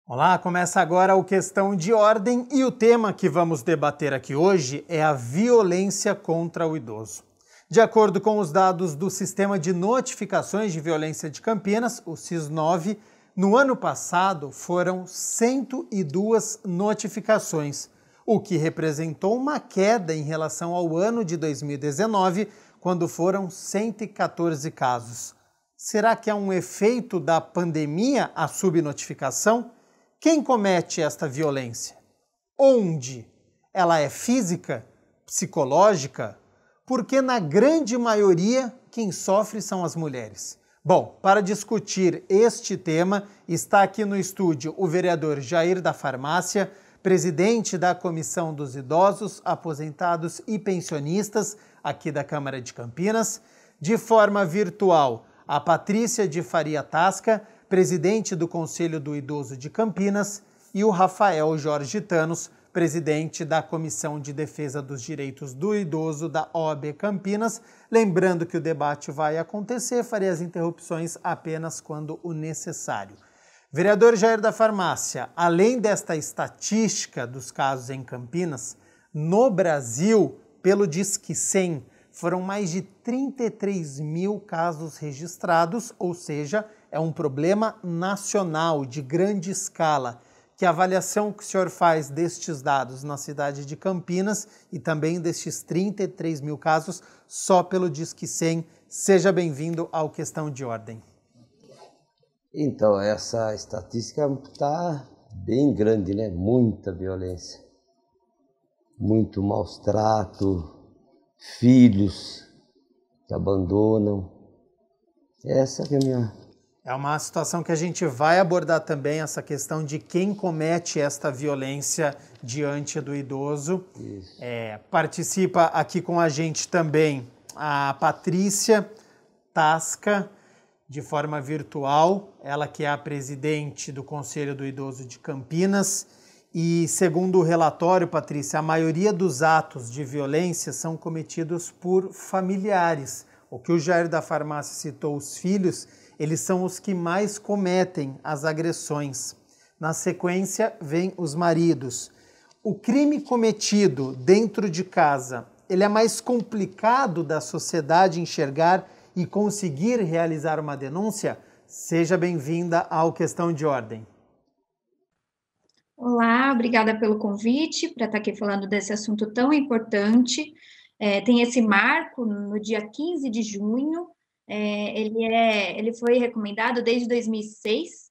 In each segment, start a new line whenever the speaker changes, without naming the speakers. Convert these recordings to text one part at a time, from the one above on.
Olá, começa agora o Questão de Ordem e o tema que vamos debater aqui hoje é a violência contra o idoso. De acordo com os dados do Sistema de Notificações de Violência de Campinas, o SIS-9, no ano passado foram 102 notificações, o que representou uma queda em relação ao ano de 2019, quando foram 114 casos. Será que é um efeito da pandemia a subnotificação? Quem comete esta violência? Onde? Ela é física? Psicológica? Porque na grande maioria quem sofre são as mulheres. Bom, para discutir este tema, está aqui no estúdio o vereador Jair da Farmácia, presidente da Comissão dos Idosos, Aposentados e Pensionistas aqui da Câmara de Campinas. De forma virtual, a Patrícia de Faria Tasca, presidente do Conselho do Idoso de Campinas, e o Rafael Jorge Thanos, presidente da Comissão de Defesa dos Direitos do Idoso da OAB Campinas. Lembrando que o debate vai acontecer, farei as interrupções apenas quando o necessário. Vereador Jair da Farmácia, além desta estatística dos casos em Campinas, no Brasil, pelo Disque 100, foram mais de 33 mil casos registrados, ou seja, é um problema nacional de grande escala. Que avaliação que o senhor faz destes dados na cidade de Campinas e também destes 33 mil casos só pelo Disque 100? Seja bem-vindo ao Questão de Ordem.
Então, essa estatística está bem grande, né? Muita violência, muito maus tratos, filhos que abandonam. Essa que é a minha...
É uma situação que a gente vai abordar também, essa questão de quem comete esta violência diante do idoso. Participa aqui com a gente também a Patrícia Tasca, de forma virtual, ela que é a presidente do Conselho do Idoso de Campinas. E segundo o relatório, Patrícia, a maioria dos atos de violência são cometidos por familiares. O que o Jair da Farmácia citou, os filhos, eles são os que mais cometem as agressões. Na sequência, vem os maridos. O crime cometido dentro de casa, ele é mais complicado da sociedade enxergar e conseguir realizar uma denúncia? Seja bem-vinda ao Questão de Ordem.
Olá, obrigada pelo convite para estar aqui falando desse assunto tão importante. Tem esse marco no dia 15 de junho, ele foi recomendado desde 2006,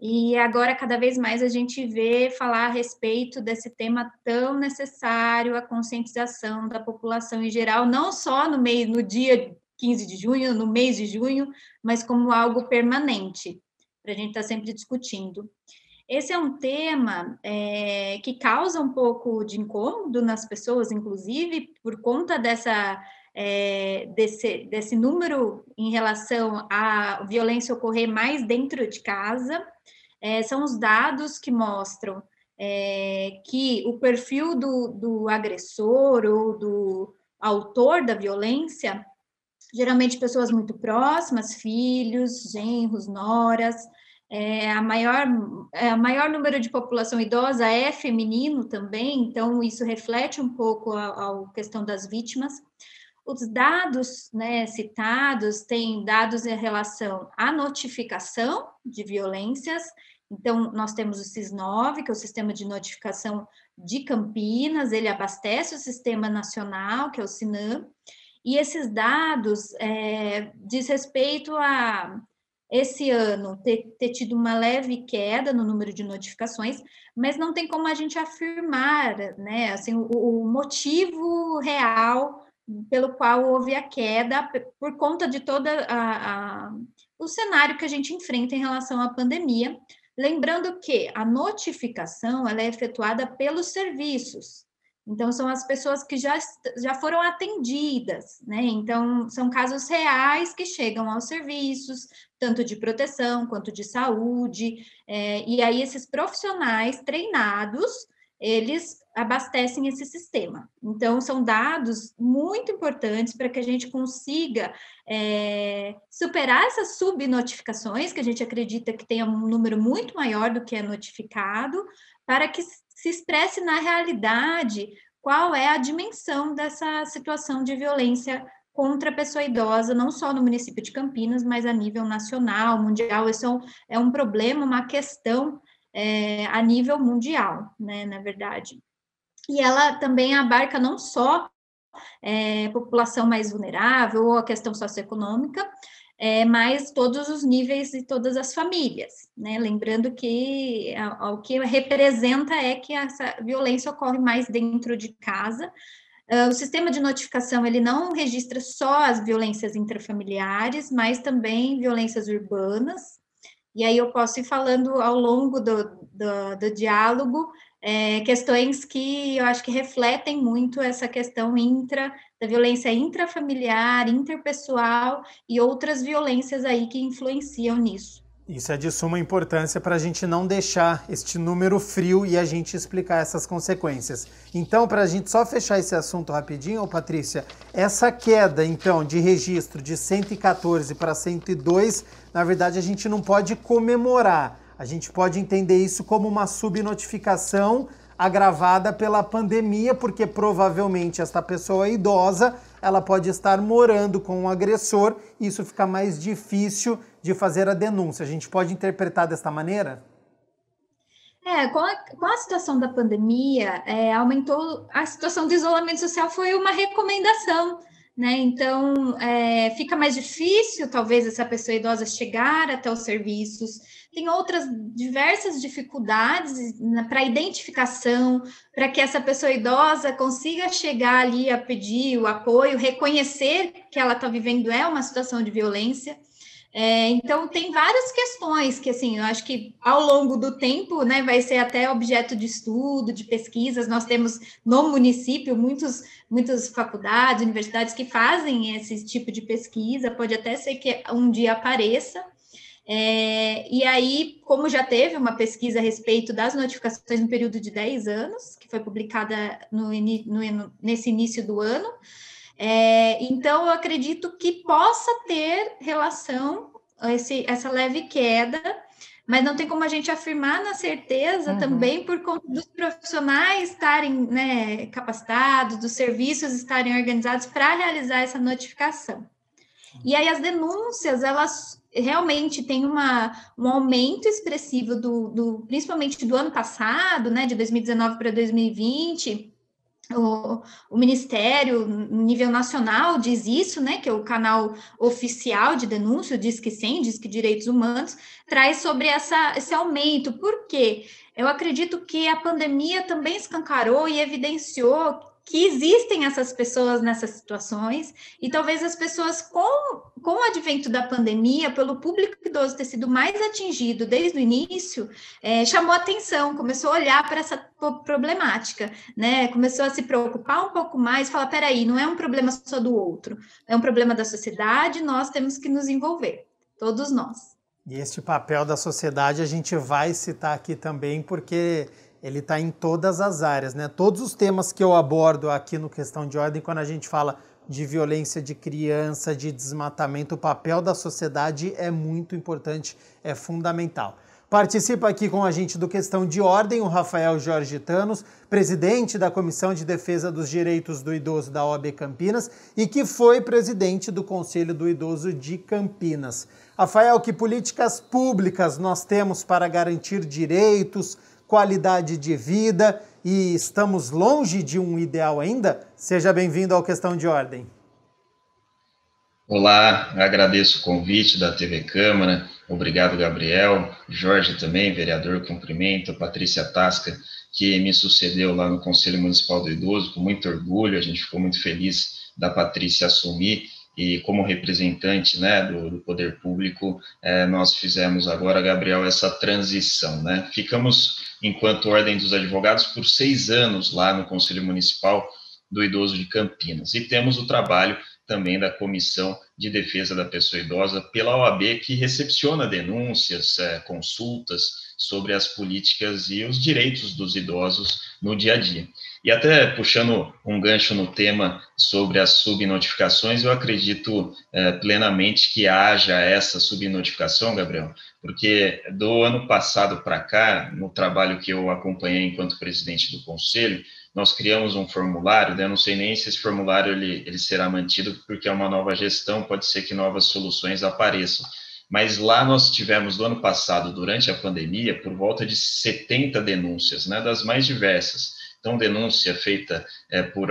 e agora cada vez mais a gente vê falar a respeito desse tema tão necessário, a conscientização da população em geral, não só no dia 15 de junho, no mês de junho, mas como algo permanente, para a gente estar sempre discutindo. Esse é um tema que causa um pouco de incômodo nas pessoas, inclusive, por conta desse número em relação à violência ocorrer mais dentro de casa. São os dados que mostram que o perfil do agressor ou do autor da violência, geralmente pessoas muito próximas, filhos, genros, noras. O maior número de população idosa é feminino também, então isso reflete um pouco a questão das vítimas. Os dados, né, citados têm dados em relação à notificação de violências. Então, nós temos o SIS-9, que é o Sistema de Notificação de Campinas, ele abastece o Sistema Nacional, que é o SINAM, e esses dados diz respeito a esse ano ter tido uma leve queda no número de notificações, mas não tem como a gente afirmar, né, assim, o motivo real pelo qual houve a queda, por conta de todo o cenário que a gente enfrenta em relação à pandemia. Lembrando que a notificação ela é efetuada pelos serviços, então são as pessoas que já foram atendidas, né? Então são casos reais que chegam aos serviços, tanto de proteção quanto de saúde, e aí esses profissionais treinados eles abastecem esse sistema. Então, são dados muito importantes para que a gente consiga superar essas subnotificações, que a gente acredita que tem um número muito maior do que é notificado, para que se expresse na realidade qual é a dimensão dessa situação de violência contra a pessoa idosa, não só no município de Campinas, mas a nível nacional, mundial. Isso é um problema, uma questão a nível mundial, né, na verdade. E ela também abarca não só população mais vulnerável ou a questão socioeconômica, mas todos os níveis e todas as famílias, né? Lembrando que o que representa é que essa violência ocorre mais dentro de casa. O sistema de notificação, ele não registra só as violências intrafamiliares, mas também violências urbanas. E aí eu posso ir falando ao longo do diálogo questões que eu acho que refletem muito essa questão da violência intrafamiliar, interpessoal e outras violências aí que influenciam nisso.
Isso é de suma importância para a gente não deixar este número frio e a gente explicar essas consequências. Então, para a gente só fechar esse assunto rapidinho, Patrícia, essa queda, então, de registro de 114 para 102, na verdade, a gente não pode comemorar. A gente pode entender isso como uma subnotificação agravada pela pandemia, porque provavelmente esta pessoa idosa, ela pode estar morando com um agressor e isso fica mais difícil de fazer a denúncia. A gente pode interpretar desta maneira?
Com a situação da pandemia, aumentou, a situação de isolamento social foi uma recomendação, né? Então, fica mais difícil, talvez, essa pessoa idosa chegar até os serviços. Tem outras diversas dificuldades para identificação, para que essa pessoa idosa consiga chegar ali a pedir o apoio, reconhecer que ela está vivendo uma situação de violência. Então, tem várias questões que, assim, eu acho que ao longo do tempo, né, vai ser até objeto de estudo, de pesquisas. Nós temos no município muitas faculdades, universidades que fazem esse tipo de pesquisa, pode até ser que um dia apareça. E aí, como já teve uma pesquisa a respeito das notificações no período de 10 anos, que foi publicada nesse início do ano, então eu acredito que possa ter relação essa leve queda, mas não tem como a gente afirmar na certeza também por conta dos profissionais estarem, né, capacitados, dos serviços estarem organizados para realizar essa notificação. E aí as denúncias, elas realmente têm um aumento expressivo principalmente do ano passado, né, de 2019 para 2020. O Ministério, nível nacional, diz isso, né, que é o canal oficial de denúncia, o Disque 100, Disque Direitos Humanos, traz sobre esse aumento. Por quê? Eu acredito que a pandemia também escancarou e evidenciou que existem essas pessoas nessas situações, e talvez as pessoas, com o advento da pandemia, pelo público idoso ter sido mais atingido desde o início, chamou atenção, começou a olhar para essa problemática, né? Começou a se preocupar um pouco mais, falar, peraí, não é um problema só do outro, é um problema da sociedade, nós temos que nos envolver, todos nós.
E este papel da sociedade a gente vai citar aqui também, porque ele está em todas as áreas, né? Todos os temas que eu abordo aqui no Questão de Ordem, quando a gente fala de violência de criança, de desmatamento, o papel da sociedade é muito importante, é fundamental. Participa aqui com a gente do Questão de Ordem o Rafael Jorge Thanos, presidente da Comissão de Defesa dos Direitos do Idoso da OAB Campinas e que foi presidente do Conselho do Idoso de Campinas. Rafael, que políticas públicas nós temos para garantir direitos, qualidade de vida e estamos longe de um ideal ainda? Seja bem-vindo ao Questão de Ordem.
Olá, agradeço o convite da TV Câmara, obrigado Gabriel, Jorge também, vereador, cumprimento, a Patrícia Tasca, que me sucedeu lá no Conselho Municipal do Idoso, com muito orgulho, a gente ficou muito feliz da Patrícia assumir, e como representante, né, do poder público, nós fizemos agora, Gabriel, essa transição, né? Ficamos, enquanto Ordem dos Advogados, por 6 anos lá no Conselho Municipal do Idoso de Campinas, e temos o trabalho também da Comissão de Defesa da Pessoa Idosa pela OAB, que recepciona denúncias, consultas sobre as políticas e os direitos dos idosos no dia a dia. E até puxando um gancho no tema sobre as subnotificações, eu acredito plenamente que haja essa subnotificação, Gabriel, porque do ano passado para cá, no trabalho que eu acompanhei enquanto presidente do Conselho, nós criamos um formulário, né? Eu não sei nem se esse formulário ele será mantido, porque é uma nova gestão, pode ser que novas soluções apareçam. Mas lá nós tivemos, do ano passado, durante a pandemia, por volta de 70 denúncias, né, das mais diversas. Então, denúncia feita por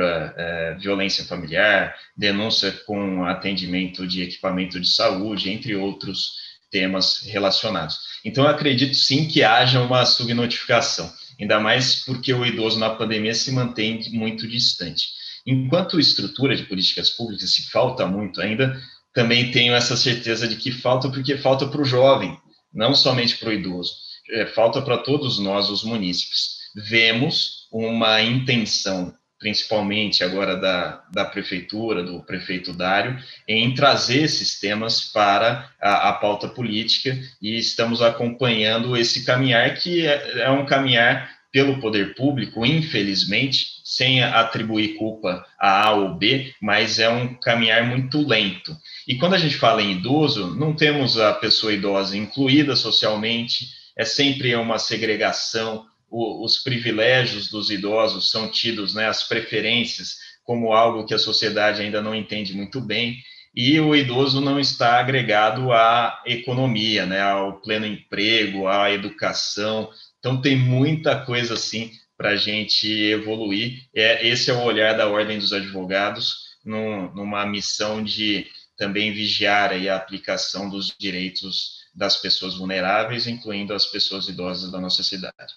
violência familiar, denúncia com atendimento de equipamento de saúde, entre outros temas relacionados. Então, eu acredito sim que haja uma subnotificação, ainda mais porque o idoso na pandemia se mantém muito distante. Enquanto estrutura de políticas públicas, se falta muito ainda, também tenho essa certeza de que falta, porque falta para o jovem, não somente para o idoso, falta para todos nós, os munícipes. Vemos uma intenção, principalmente agora da prefeitura, do prefeito Dário, em trazer esses temas para a pauta política, e estamos acompanhando esse caminhar, que é um caminhar pelo poder público, infelizmente, sem atribuir culpa a A ou B, mas é um caminhar muito lento. E quando a gente fala em idoso, não temos a pessoa idosa incluída socialmente, é sempre uma segregação, os privilégios dos idosos são tidos, né, as preferências, como algo que a sociedade ainda não entende muito bem, e o idoso não está agregado à economia, né, ao pleno emprego, à educação. Então, tem muita coisa, assim, para a gente evoluir. Esse é o olhar da Ordem dos Advogados, numa missão de também vigiar aí a aplicação dos direitos das pessoas vulneráveis, incluindo as pessoas idosas da nossa cidade.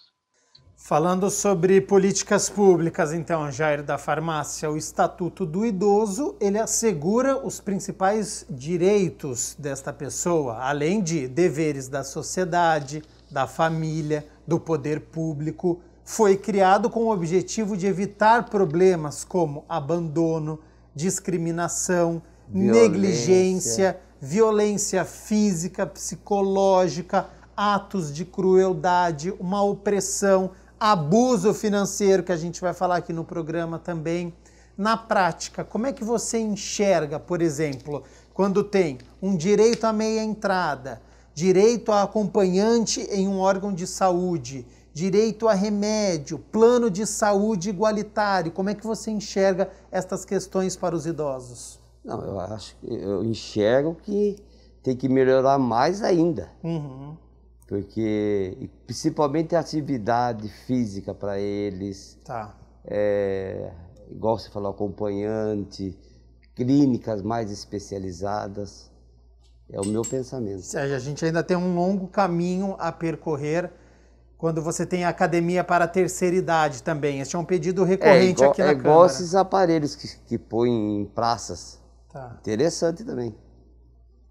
Falando sobre políticas públicas, então, Jair da Farmácia, o Estatuto do Idoso, ele assegura os principais direitos desta pessoa, além de deveres da sociedade, da família, do poder público. Foi criado com o objetivo de evitar problemas como abandono, discriminação, negligência, violência física, psicológica, atos de crueldade, uma opressão, abuso financeiro, que a gente vai falar aqui no programa também. Na prática, como é que você enxerga, por exemplo, quando tem um direito à meia entrada, direito a acompanhante em um órgão de saúde, direito a remédio, plano de saúde igualitário? Como é que você enxerga estas questões para os idosos?
Não, eu enxergo que tem que melhorar mais ainda. Porque, principalmente a atividade física para eles, igual você falou, acompanhante, clínicas mais especializadas, é o meu pensamento.
A gente ainda tem um longo caminho a percorrer quando você tem academia para a terceira idade também. Esse é um pedido recorrente aqui na Câmara.
É igual esses aparelhos que põem em praças. Interessante também.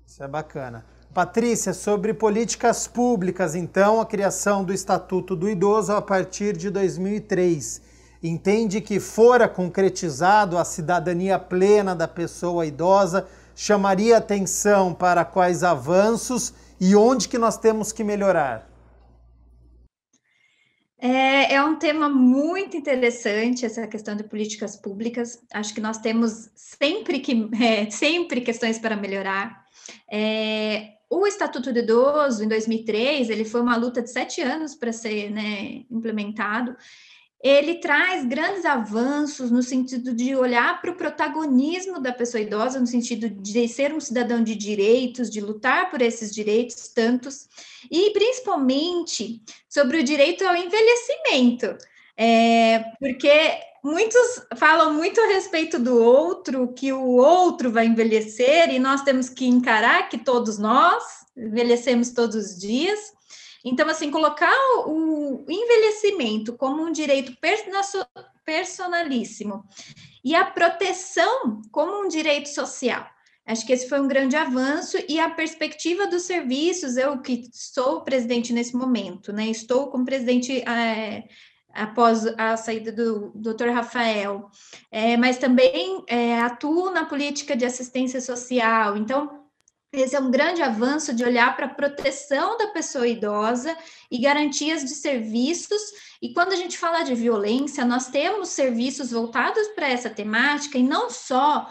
Isso é bacana. Patrícia, sobre políticas públicas, então, a criação do Estatuto do Idoso a partir de 2003. Entende que fora concretizado a cidadania plena da pessoa idosa, chamaria atenção para quais avanços e onde que nós temos que melhorar?
É um tema muito interessante, essa questão de políticas públicas. Acho que nós temos sempre questões para melhorar. O Estatuto do Idoso, em 2003, ele foi uma luta de 7 anos para ser, implementado. Ele traz grandes avanços no sentido de olhar para o protagonismo da pessoa idosa, no sentido de ser um cidadão de direitos, de lutar por esses direitos tantos, e principalmente sobre o direito ao envelhecimento, porque muitos falam muito a respeito do outro, que o outro vai envelhecer, e nós temos que encarar que todos nós envelhecemos todos os dias. Então, assim, colocar o envelhecimento como um direito personalíssimo e a proteção como um direito social. Acho que esse foi um grande avanço, e a perspectiva dos serviços, eu que sou presidente nesse momento, estou como presidente após a saída do Dr. Rafael, mas também atuo na política de assistência social. Então, esse é um grande avanço de olhar para a proteção da pessoa idosa e garantias de serviços. E quando a gente fala de violência, nós temos serviços voltados para essa temática, e não só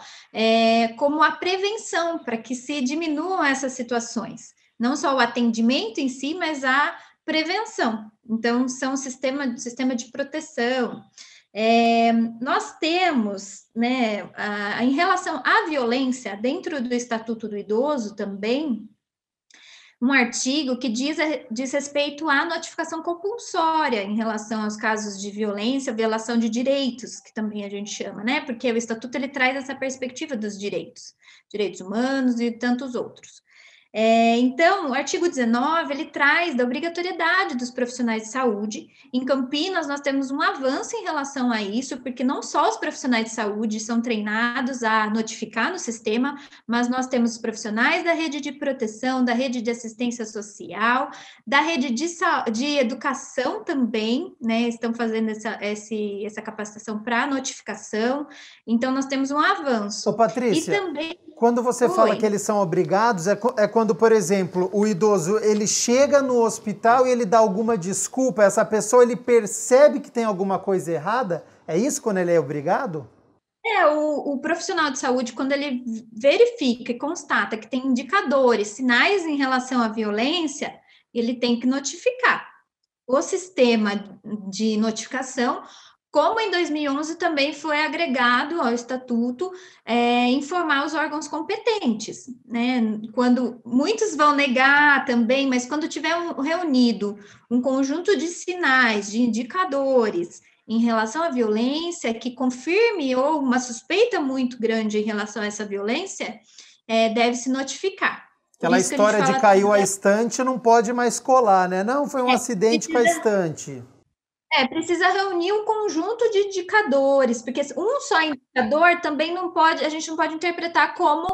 como a prevenção, para que se diminuam essas situações. Não só o atendimento em si, mas a prevenção. Então, são um sistema de proteção. Nós temos, né, em relação à violência, dentro do Estatuto do Idoso também, um artigo que diz respeito à notificação compulsória em relação aos casos de violência, violação de direitos, que também a gente chama, né? Porque o Estatuto ele traz essa perspectiva dos direitos humanos e tantos outros. Então, o artigo 19, ele traz da obrigatoriedade dos profissionais de saúde. Em Campinas, nós temos um avanço em relação a isso, porque não só os profissionais de saúde são treinados a notificar no sistema, mas nós temos os profissionais da rede de proteção, da rede de assistência social, da rede de educação também, né, estão fazendo essa capacitação para notificação. Então, nós temos um avanço.
Ô, Patrícia,
e também...
Quando você fala que eles são obrigados, é quando, por exemplo, o idoso ele chega no hospital e ele dá alguma desculpa, essa pessoa ele percebe que tem alguma coisa errada? É isso quando ele é obrigado?
O profissional de saúde, quando ele verifica e constata que tem indicadores, sinais em relação à violência, ele tem que notificar. O sistema de notificação, como em 2011 também foi agregado ao Estatuto, informar os órgãos competentes, né? Quando muitos vão negar também, mas quando tiver reunido um conjunto de sinais, de indicadores em relação à violência, que confirme ou uma suspeita muito grande em relação a essa violência, deve-se notificar.
Aquela história de caiu a estante não pode mais colar, né? Não, foi um acidente com a estante.
Precisa reunir um conjunto de indicadores, porque um só indicador também não pode, a gente não pode interpretar como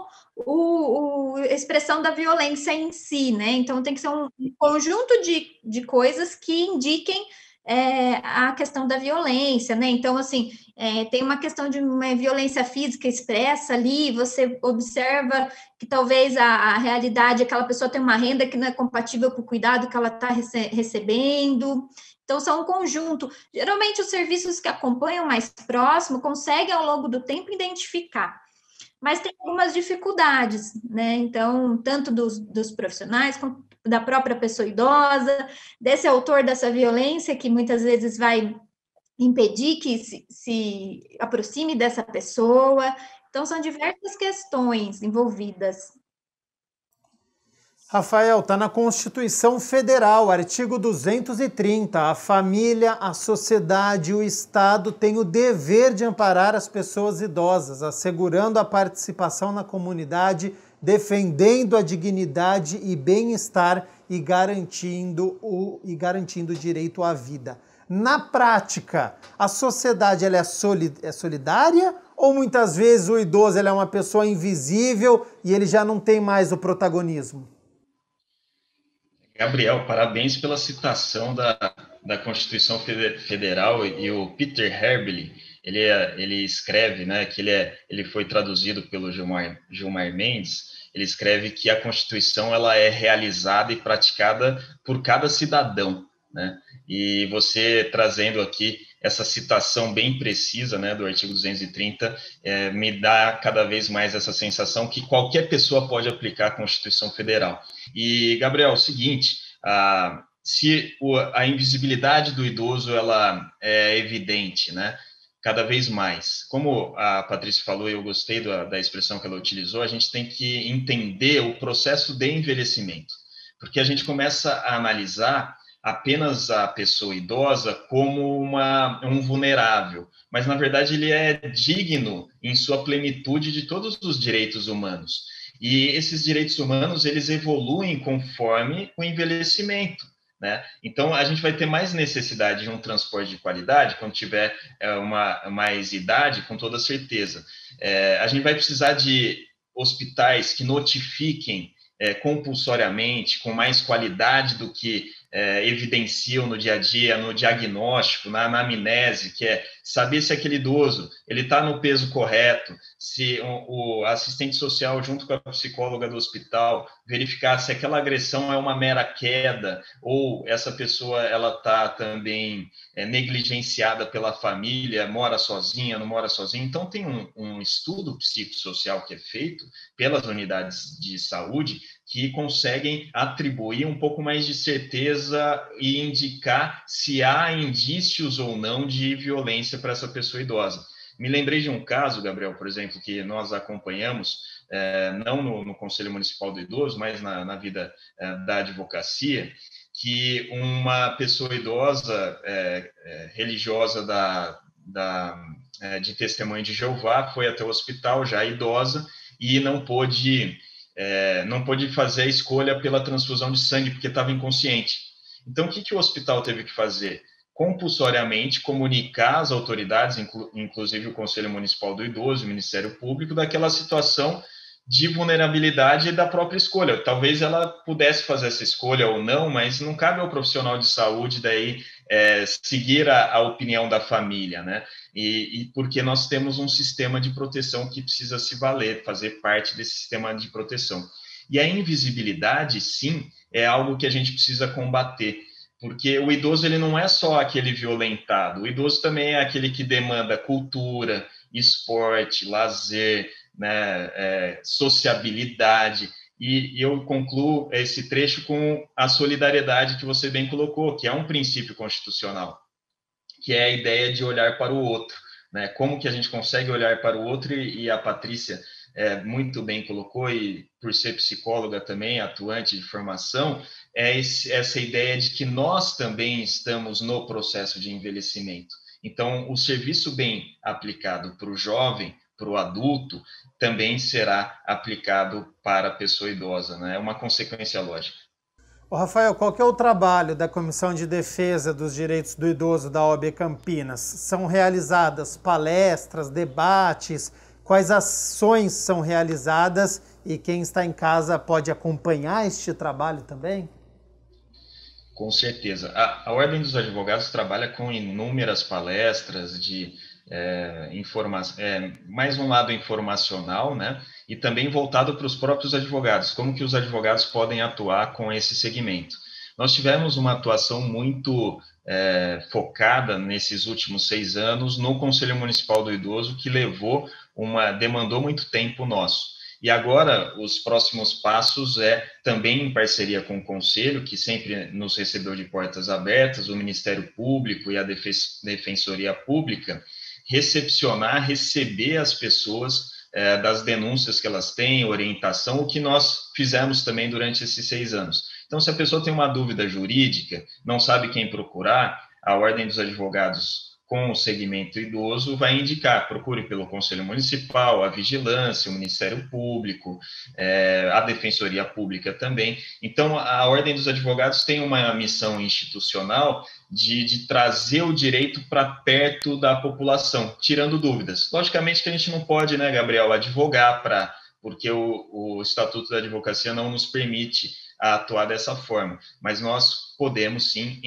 a expressão da violência em si, né? Então tem que ser um conjunto de coisas que indiquem a questão da violência, né? Então, assim, tem uma questão de uma violência física expressa ali, você observa que talvez a realidade, aquela pessoa tem uma renda que não é compatível com o cuidado que ela está recebendo. Então, são um conjunto. Geralmente, os serviços que acompanham mais próximo conseguem, ao longo do tempo, identificar. Mas tem algumas dificuldades, né? Então, tanto dos profissionais, como da própria pessoa idosa, desse autor dessa violência, que muitas vezes vai impedir que se aproxime dessa pessoa. Então, são diversas questões envolvidas.
Rafael, está na Constituição Federal, artigo 230. A família, a sociedade e o Estado têm o dever de amparar as pessoas idosas, assegurando a participação na comunidade, defendendo a dignidade e bem-estar e garantindo o direito à vida. Na prática, a sociedade ela é solidária ou muitas vezes o idoso ele é uma pessoa invisível e ele já não tem mais o protagonismo?
Gabriel, parabéns pela citação da Constituição Federal, e o Peter Herbely, ele escreve, né, que ele foi traduzido pelo Gilmar Mendes, ele escreve que a Constituição ela é realizada e praticada por cada cidadão, né? E você trazendo aqui essa citação bem precisa, né, do artigo 230, me dá cada vez mais essa sensação que qualquer pessoa pode aplicar a Constituição Federal. E, Gabriel, é o seguinte, se a invisibilidade do idoso ela é evidente, né, cada vez mais. Como a Patrícia falou, e eu gostei da expressão que ela utilizou, a gente tem que entender o processo de envelhecimento, porque a gente começa a analisar apenas a pessoa idosa como um vulnerável, mas na verdade ele é digno em sua plenitude de todos os direitos humanos. E esses direitos humanos, eles evoluem conforme o envelhecimento, né? Então, a gente vai ter mais necessidade de um transporte de qualidade quando tiver mais idade, com toda certeza. A gente vai precisar de hospitais que notifiquem compulsoriamente, com mais qualidade do que evidenciam no dia a dia, no diagnóstico, na anamnese, que é saber se aquele idoso ele está no peso correto, se o assistente social junto com a psicóloga do hospital verificar se aquela agressão é uma mera queda ou essa pessoa ela está também negligenciada pela família, mora sozinha, não mora sozinha. Então tem um estudo psicossocial que é feito pelas unidades de saúde que conseguem atribuir um pouco mais de certeza e indicar se há indícios ou não de violência para essa pessoa idosa. Me lembrei de um caso, Gabriel, por exemplo, que nós acompanhamos, não no Conselho Municipal do Idoso, mas na vida da advocacia, que uma pessoa idosa, religiosa de Testemunho de Jeová, foi até o hospital, já idosa, e não pôde fazer a escolha pela transfusão de sangue, porque estava inconsciente. Então, o que o hospital teve que fazer? Compulsoriamente comunicar às autoridades, inclusive o Conselho Municipal do Idoso, o Ministério Público, daquela situação de vulnerabilidade da própria escolha. Talvez ela pudesse fazer essa escolha ou não, mas não cabe ao profissional de saúde daí seguir a opinião da família, né? E porque nós temos um sistema de proteção que precisa se valer, fazer parte desse sistema de proteção. E a invisibilidade, sim, é algo que a gente precisa combater, porque o idoso ele não é só aquele violentado, o idoso também é aquele que demanda cultura, esporte, lazer, né, sociabilidade, e eu concluo esse trecho com a solidariedade que você bem colocou, que é um princípio constitucional, que é a ideia de olhar para o outro, né? Como que a gente consegue olhar para o outro, e a Patrícia muito bem colocou, e por ser psicóloga também, atuante de formação, essa ideia de que nós também estamos no processo de envelhecimento. Então, o serviço bem aplicado para o jovem, para o adulto, também será aplicado para a pessoa idosa, né? É uma consequência lógica.
Ô Rafael, qual que é o trabalho da Comissão de Defesa dos Direitos do Idoso da OAB Campinas? São realizadas palestras, debates? Quais ações são realizadas e quem está em casa pode acompanhar este trabalho também?
Com certeza. A Ordem dos Advogados trabalha com inúmeras palestras de mais um lado informacional, né? E também voltado para os próprios advogados, como que os advogados podem atuar com esse segmento. Nós tivemos uma atuação muito focada nesses últimos 6 anos no Conselho Municipal do Idoso, que demandou muito tempo nosso. E agora, os próximos passos também em parceria com o Conselho, que sempre nos recebeu de portas abertas, o Ministério Público e a Defensoria Pública, receber as pessoas das denúncias que elas têm, orientação, o que nós fizemos também durante esses 6 anos. Então, se a pessoa tem uma dúvida jurídica, não sabe quem procurar, a Ordem dos Advogados com o segmento idoso vai indicar, procure pelo Conselho Municipal, a Vigilância, o Ministério Público, a Defensoria Pública também. Então, a Ordem dos Advogados tem uma missão institucional de trazer o direito para perto da população, tirando dúvidas. Logicamente que a gente não pode, né, Gabriel, advogar porque o Estatuto da Advocacia não nos permite atuar dessa forma, mas nós podemos sim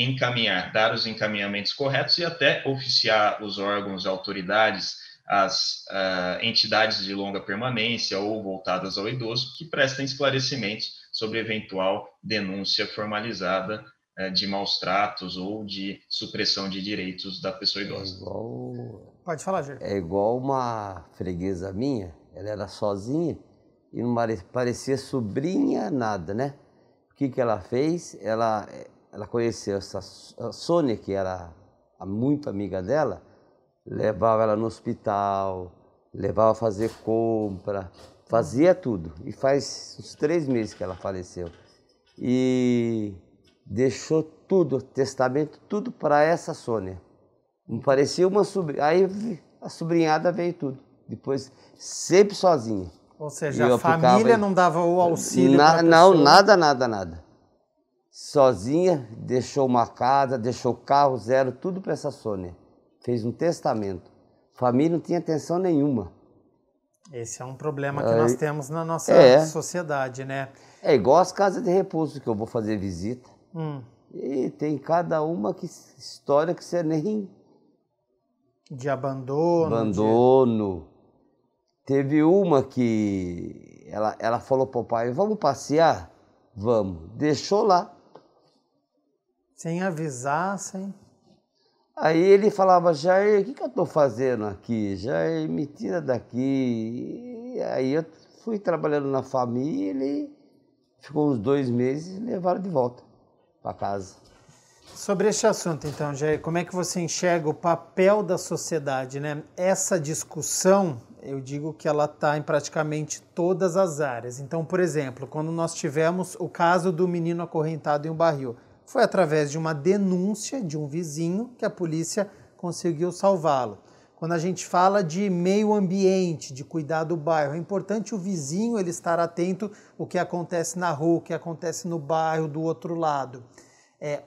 dar os encaminhamentos corretos e até oficiar os órgãos, autoridades, as entidades de longa permanência ou voltadas ao idoso que prestem esclarecimentos sobre eventual denúncia formalizada de maus tratos ou de supressão de direitos da pessoa idosa.
Pode falar, Gê.
É igual uma freguesa minha, ela era sozinha e não parecia sobrinha nada, né? O que ela fez? Ela conheceu a Sônia, que era muito amiga dela, levava ela no hospital, levava a fazer compra, fazia tudo. E faz uns 3 meses que ela faleceu. E deixou tudo, testamento, tudo para essa Sônia. Não parecia uma sobrinha. Aí a sobrinhada veio tudo. Depois, sempre sozinha.
Ou seja, a família não dava o auxílio para a pessoa?
Não, nada. Sozinha, deixou uma casa, deixou carro, zero, tudo para essa Sônia. Fez um testamento. Família não tinha atenção nenhuma.
Esse é um problema que nós temos na nossa sociedade, né?
É igual as casas de repouso, que eu vou fazer visita. E tem cada uma história que você nem...
De abandono.
Abandono. Teve uma que ela falou para o pai, vamos passear? Vamos. Deixou lá.
Sem avisar, sem...
Aí ele falava, Jair, o que eu estou fazendo aqui? Jair, me tira daqui. E aí eu fui trabalhando na família e ficou uns 2 meses e levaram de volta para casa.
Sobre este assunto, então, Jair, como é que você enxerga o papel da sociedade, né? Essa discussão, eu digo que ela está em praticamente todas as áreas. Então, por exemplo, quando nós tivemos o caso do menino acorrentado em um barril, foi através de uma denúncia de um vizinho que a polícia conseguiu salvá-lo. Quando a gente fala de meio ambiente, de cuidar do bairro, é importante o vizinho ele estar atento ao que acontece na rua, o que acontece no bairro do outro lado.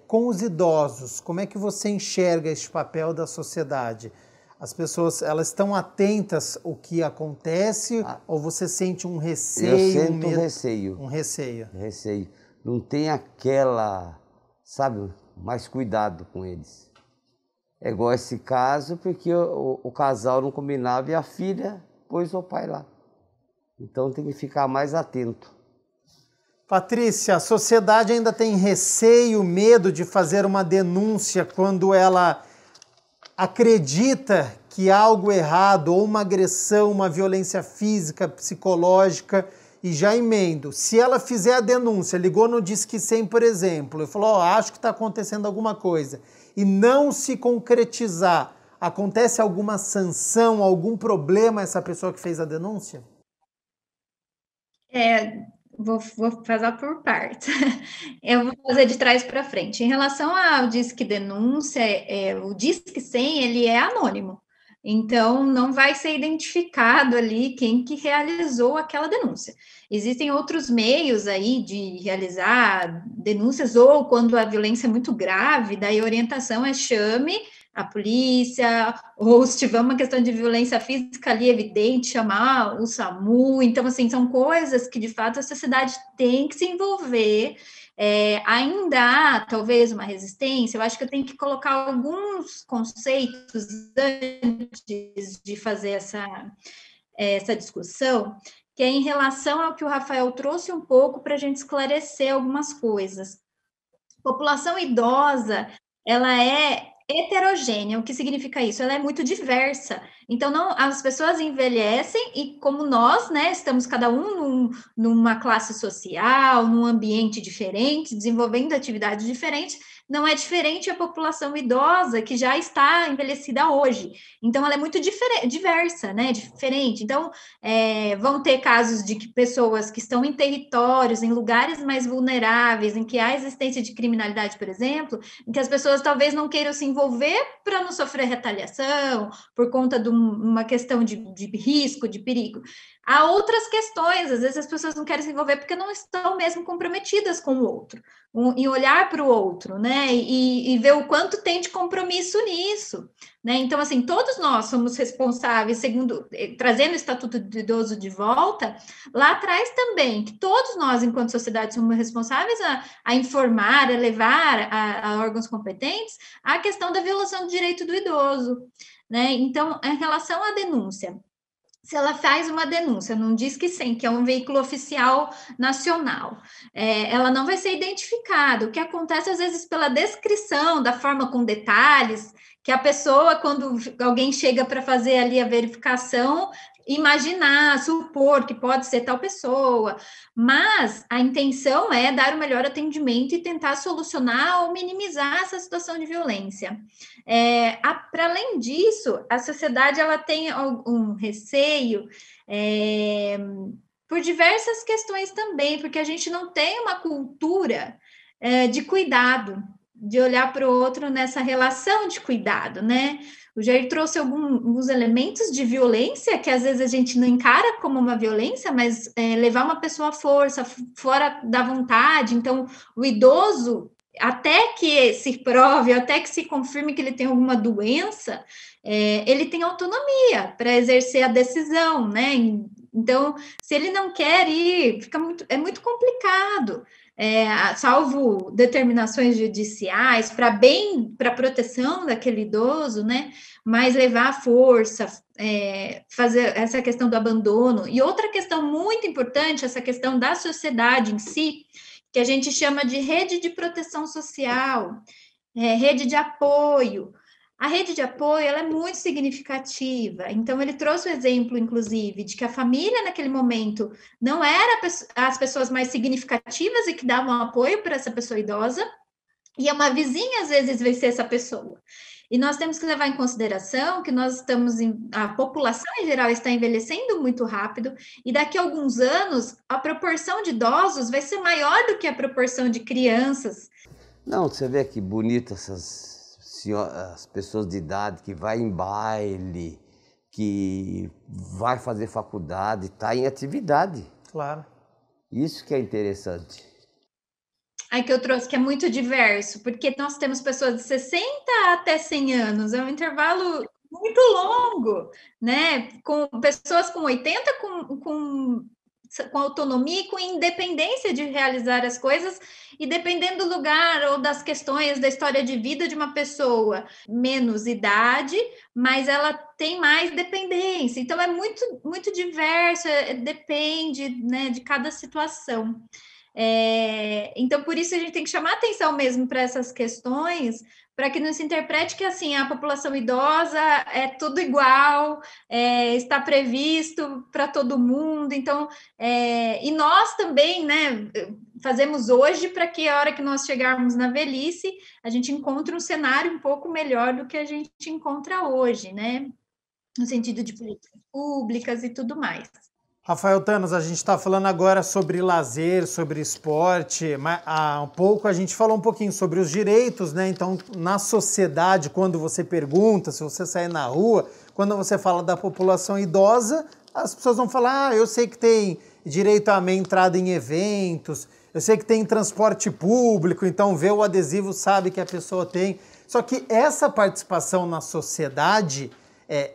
Com os idosos, como é que você enxerga este papel da sociedade? As pessoas, elas estão atentas ao que acontece ou você sente um receio?
Eu sinto um receio.
Um receio.
Receio. Não tem aquela, sabe, mais cuidado com eles. É igual esse caso, porque o casal não combinava e a filha pôs o pai lá. Então tem que ficar mais atento.
Patrícia, a sociedade ainda tem receio, medo de fazer uma denúncia quando ela acredita que há algo errado, ou uma agressão, uma violência física, psicológica, e já emendo. Se ela fizer a denúncia, ligou no Disque 100, por exemplo, e falou, acho que está acontecendo alguma coisa, e não se concretizar, acontece alguma sanção, algum problema a essa pessoa que fez a denúncia?
Vou fazer por partes. Eu vou fazer de trás para frente. Em relação ao Disque Denúncia, o Disque 100, ele é anônimo. Então, não vai ser identificado ali quem que realizou aquela denúncia. Existem outros meios aí de realizar denúncias, ou quando a violência é muito grave, daí a orientação é chame a polícia, ou se tiver uma questão de violência física ali evidente, chamar o SAMU. Então, assim, são coisas que, de fato, a sociedade tem que se envolver. Ainda há, talvez, uma resistência. Eu acho que eu tenho que colocar alguns conceitos antes de fazer essa discussão, que é em relação ao que o Rafael trouxe um pouco para a gente esclarecer algumas coisas. População idosa, ela é heterogênea. O que significa isso? Ela é muito diversa. Então, as pessoas envelhecem e, como nós, né, estamos cada um numa classe social, num ambiente diferente, desenvolvendo atividades diferentes, não é diferente a população idosa que já está envelhecida hoje. Então, ela é muito diversa, né, diferente. Então, vão ter casos de que pessoas que estão em territórios, em lugares mais vulneráveis, em que há existência de criminalidade, por exemplo, em que as pessoas talvez não queiram se envolver para não sofrer retaliação, por conta de uma questão de risco, de perigo. Há outras questões, às vezes as pessoas não querem se envolver porque não estão mesmo comprometidas com o outro, em olhar para o outro, né, e ver o quanto tem de compromisso nisso, né, então, assim, todos nós somos responsáveis, trazendo o Estatuto do Idoso de volta, lá atrás também, que todos nós, enquanto sociedade, somos responsáveis a informar, a levar a órgãos competentes a questão da violação do direito do idoso, né, então, em relação à denúncia, se ela faz uma denúncia num Disque 100, que é um veículo oficial nacional, ela não vai ser identificada. O que acontece, às vezes, pela descrição da forma com detalhes, que a pessoa, quando alguém chega para fazer ali a verificação, imaginar, supor que pode ser tal pessoa, mas a intenção é dar o melhor atendimento e tentar solucionar ou minimizar essa situação de violência. Para além disso, a sociedade ela tem um receio por diversas questões também, porque a gente não tem uma cultura de cuidado, de olhar para o outro nessa relação de cuidado, né? O Jair trouxe alguns elementos de violência que às vezes a gente não encara como uma violência, mas levar uma pessoa à força, fora da vontade. Então, o idoso, até que se prove, até que se confirme que ele tem alguma doença, ele tem autonomia para exercer a decisão, né? Então, se ele não quer ir, é muito complicado. salvo determinações judiciais, para proteção daquele idoso, né? Mas levar à força, fazer essa questão do abandono. E outra questão muito importante, essa questão da sociedade em si, que a gente chama de rede de proteção social, rede de apoio. A rede de apoio ela é muito significativa. Então, ele trouxe o exemplo, inclusive, de que a família, naquele momento, não era as pessoas mais significativas e que davam apoio para essa pessoa idosa, e uma vizinha, às vezes, vai ser essa pessoa. E nós temos que levar em consideração que a população em geral está envelhecendo muito rápido, e daqui a alguns anos, a proporção de idosos vai ser maior do que a proporção de crianças.
Não, você vê que bonito as pessoas de idade que vai em baile, que vai fazer faculdade, está em atividade.
Claro.
Isso que é interessante.
Aí que eu trouxe, que é muito diverso, porque nós temos pessoas de 60 até 100 anos, é um intervalo muito longo, né? Com pessoas com 80 com autonomia e com independência de realizar as coisas, e dependendo do lugar ou das questões da história de vida de uma pessoa, menos idade, mas ela tem mais dependência. Então, é muito, muito diverso, depende, né, de cada situação. Então, por isso a gente tem que chamar atenção mesmo para essas questões, para que não se interprete que assim a população idosa é tudo igual, está previsto para todo mundo. Então, e nós também, né, fazemos hoje para que a hora que nós chegarmos na velhice, a gente encontre um cenário um pouco melhor do que a gente encontra hoje, né? No sentido de políticas públicas e tudo mais.
Rafael Thanos, a gente está falando agora sobre lazer, sobre esporte, mas há um pouco a gente falou um pouquinho sobre os direitos, né? Então, na sociedade, quando você pergunta, se você sair na rua, quando você fala da população idosa, as pessoas vão falar, eu sei que tem direito à meia entrada em eventos, eu sei que tem transporte público, então vê o adesivo, sabe que a pessoa tem. Só que essa participação na sociedade,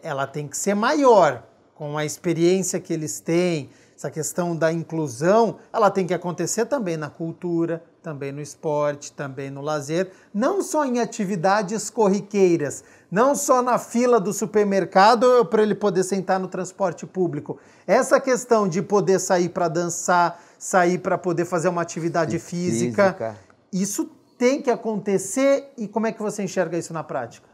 ela tem que ser maior. Com a experiência que eles têm, essa questão da inclusão, ela tem que acontecer também na cultura, também no esporte, também no lazer, não só em atividades corriqueiras, não só na fila do supermercado para ele poder sentar no transporte público. Essa questão de poder sair para dançar, sair para poder fazer uma atividade física, isso tem que acontecer. E como é que você enxerga isso na prática?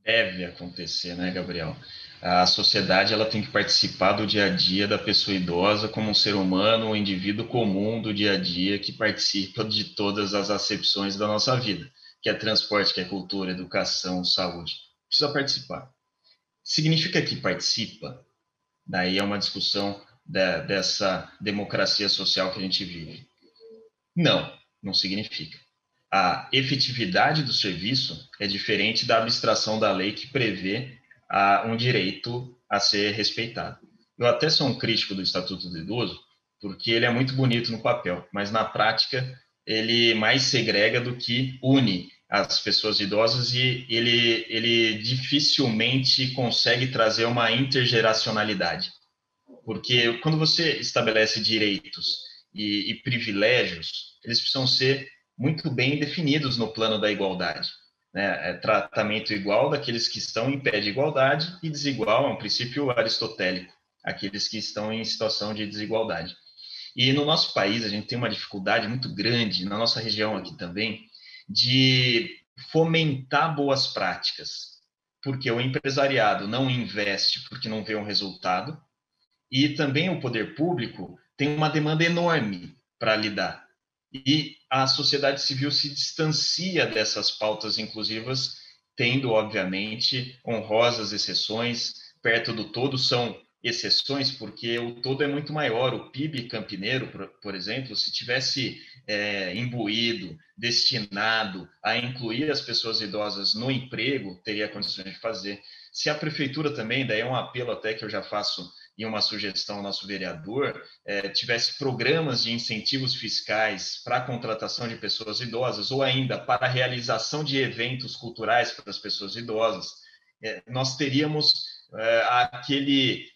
Deve acontecer, né, Gabriel? A sociedade ela tem que participar do dia a dia da pessoa idosa como um ser humano, um indivíduo comum do dia a dia que participa de todas as acepções da nossa vida, que é transporte, que é cultura, educação, saúde. Precisa participar. Significa que participa? Daí é uma discussão dessa democracia social que a gente vive. Não, não significa. A efetividade do serviço é diferente da abstração da lei que prevê um direito a ser respeitado. Eu até sou um crítico do Estatuto do Idoso, porque ele é muito bonito no papel, mas na prática ele mais segrega do que une as pessoas idosas, e ele dificilmente consegue trazer uma intergeracionalidade. Porque quando você estabelece direitos e privilégios, eles precisam ser muito bem definidos no plano da igualdade. Né? Tratamento igual daqueles que estão em pé de igualdade, e desigual é um princípio aristotélico, aqueles que estão em situação de desigualdade. E no nosso país, a gente tem uma dificuldade muito grande, na nossa região aqui também, de fomentar boas práticas, porque o empresariado não investe porque não vê um resultado, e também o poder público tem uma demanda enorme para lidar. E a sociedade civil se distancia dessas pautas inclusivas, tendo, obviamente, honrosas exceções. Perto do todo são exceções, porque o todo é muito maior. O PIB campineiro, por exemplo, se tivesse imbuído, destinado a incluir as pessoas idosas no emprego, teria condições de fazer. Se a prefeitura também, daí é um apelo até que eu já faço e uma sugestão ao nosso vereador, tivesse programas de incentivos fiscais para a contratação de pessoas idosas, ou ainda para a realização de eventos culturais para as pessoas idosas, nós teríamos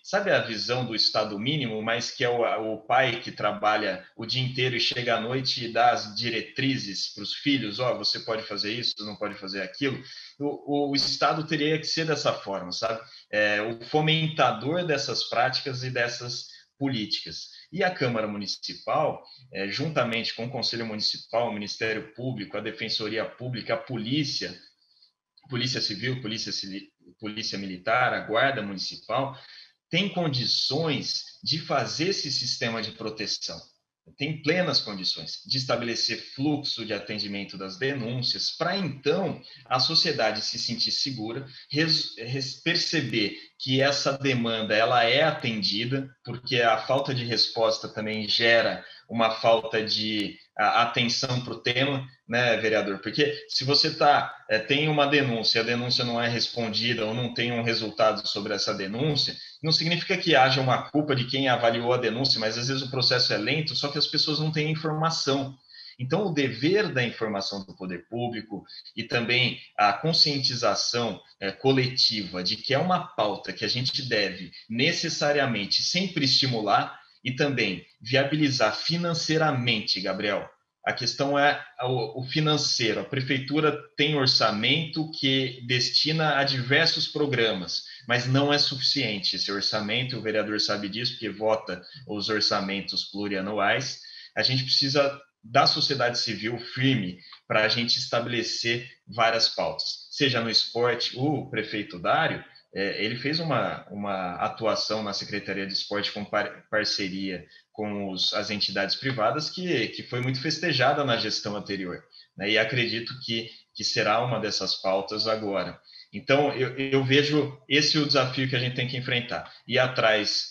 sabe a visão do Estado mínimo, mas que é o pai que trabalha o dia inteiro e chega à noite e dá as diretrizes para os filhos, você pode fazer isso, não pode fazer aquilo. O Estado teria que ser dessa forma, sabe? O fomentador dessas práticas e dessas políticas. E a Câmara Municipal, juntamente com o Conselho Municipal, o Ministério Público, a Defensoria Pública, a Polícia Civil, Polícia Militar, a Guarda Municipal, tem condições de fazer esse sistema de proteção. Tem plenas condições de estabelecer fluxo de atendimento das denúncias, para então a sociedade se sentir segura, perceber que essa demanda ela é atendida, porque a falta de resposta também gera uma falta de atenção para o tema, né, vereador? Porque se você tem uma denúncia, a denúncia não é respondida ou não tem um resultado sobre essa denúncia, não significa que haja uma culpa de quem avaliou a denúncia, mas às vezes o processo é lento, só que as pessoas não têm informação. Então, o dever da informação do poder público e também a conscientização coletiva de que é uma pauta que a gente deve necessariamente sempre estimular e também viabilizar financeiramente, Gabriel. A questão é o financeiro. A prefeitura tem orçamento que destina a diversos programas, mas não é suficiente esse orçamento, o vereador sabe disso, porque vota os orçamentos plurianuais. A gente precisa da sociedade civil firme para a gente estabelecer várias pautas. Seja no esporte, o prefeito Dário, ele fez uma atuação na Secretaria de Esporte com parceria com as entidades privadas que foi muito festejada na gestão anterior, né? E acredito que será uma dessas pautas agora. Então, eu vejo esse o desafio que a gente tem que enfrentar, ir atrás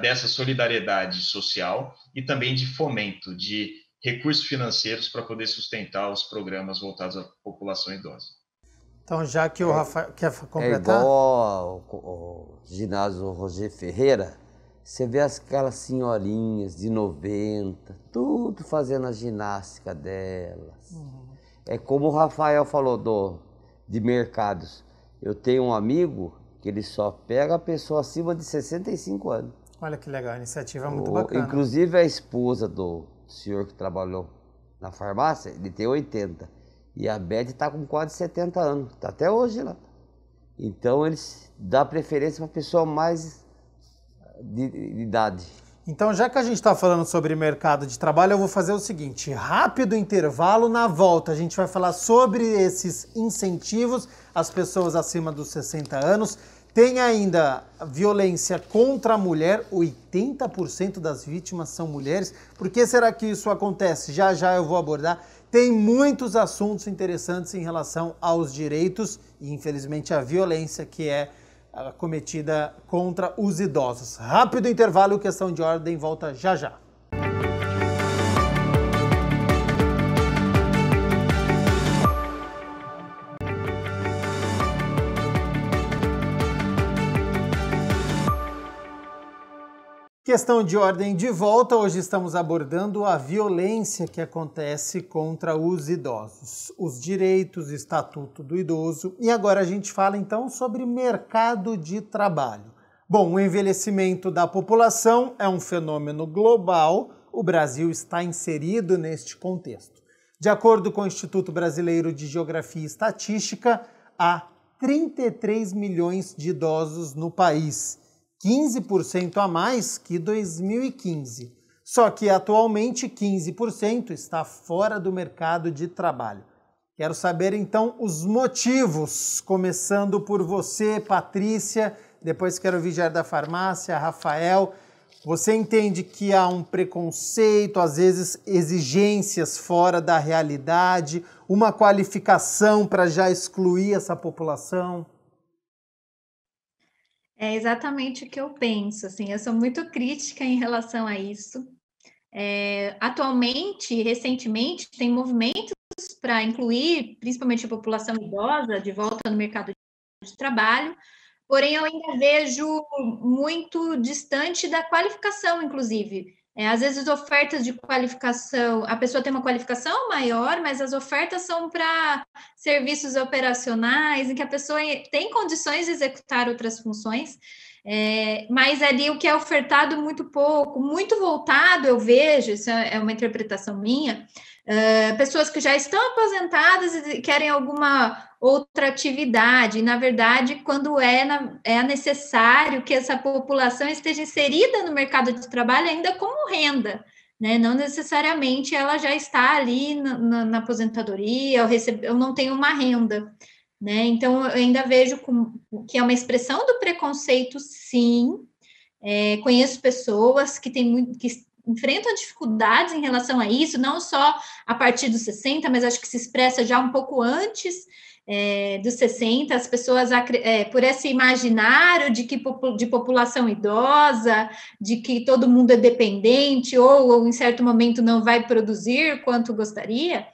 dessa solidariedade social e também de fomento de recursos financeiros para poder sustentar os programas voltados à população idosa.
Então, já que o Rafael quer completar...
É igual o ginásio Roger Ferreira, você vê aquelas senhorinhas de 90, tudo fazendo a ginástica delas. É como o Rafael falou de mercados. Eu tenho um amigo que ele só pega a pessoa acima de 65 anos.
Olha que legal, a iniciativa é muito bacana.
Inclusive a esposa do senhor que trabalhou na farmácia, ele tem 80. E a Beth está com quase 70 anos, está até hoje lá. Então eles dão preferência para pessoa mais de idade.
Então, já que a gente está falando sobre mercado de trabalho, eu vou fazer o seguinte, rápido intervalo, na volta a gente vai falar sobre esses incentivos às pessoas acima dos 60 anos. Tem ainda violência contra a mulher, 80% das vítimas são mulheres. Por que será que isso acontece? Já já eu vou abordar. Tem muitos assuntos interessantes em relação aos direitos e, infelizmente, a violência que é cometida contra os idosos. Rápido intervalo, questão de ordem, volta já já. Questão de ordem de volta, hoje estamos abordando a violência que acontece contra os idosos, os direitos, estatuto do idoso, e agora a gente fala então sobre mercado de trabalho. Bom, o envelhecimento da população é um fenômeno global, o Brasil está inserido neste contexto. De acordo com o Instituto Brasileiro de Geografia e Estatística, há 33 milhões de idosos no país, 15% a mais que 2015. Só que atualmente 15% está fora do mercado de trabalho. Quero saber então os motivos, começando por você, Patrícia, depois quero ouvir Jair da Farmácia, Rafael. Você entende que há um preconceito, às vezes exigências fora da realidade, uma qualificação para já excluir essa população?
É exatamente o que eu penso, assim, eu sou muito crítica em relação a isso. Atualmente, recentemente, tem movimentos para incluir, principalmente a população idosa, de volta no mercado de trabalho, porém eu ainda vejo muito distante da qualificação, inclusive, Às vezes, ofertas de qualificação, a pessoa tem uma qualificação maior, mas as ofertas são para serviços operacionais, em que a pessoa tem condições de executar outras funções, mas ali o que é ofertado muito pouco, muito voltado, eu vejo, isso é uma interpretação minha, pessoas que já estão aposentadas e querem alguma outra atividade, e, na verdade, quando é necessário que essa população esteja inserida no mercado de trabalho ainda como renda, né? Não necessariamente ela já está ali na aposentadoria, eu não tenho uma renda, né? Então, eu ainda vejo que é uma expressão do preconceito, sim. Conheço pessoas que enfrentam dificuldades em relação a isso, não só a partir dos 60, mas acho que se expressa já um pouco antes dos 60, as pessoas, por esse imaginário de população idosa, de que todo mundo é dependente, ou em certo momento não vai produzir quanto gostaria,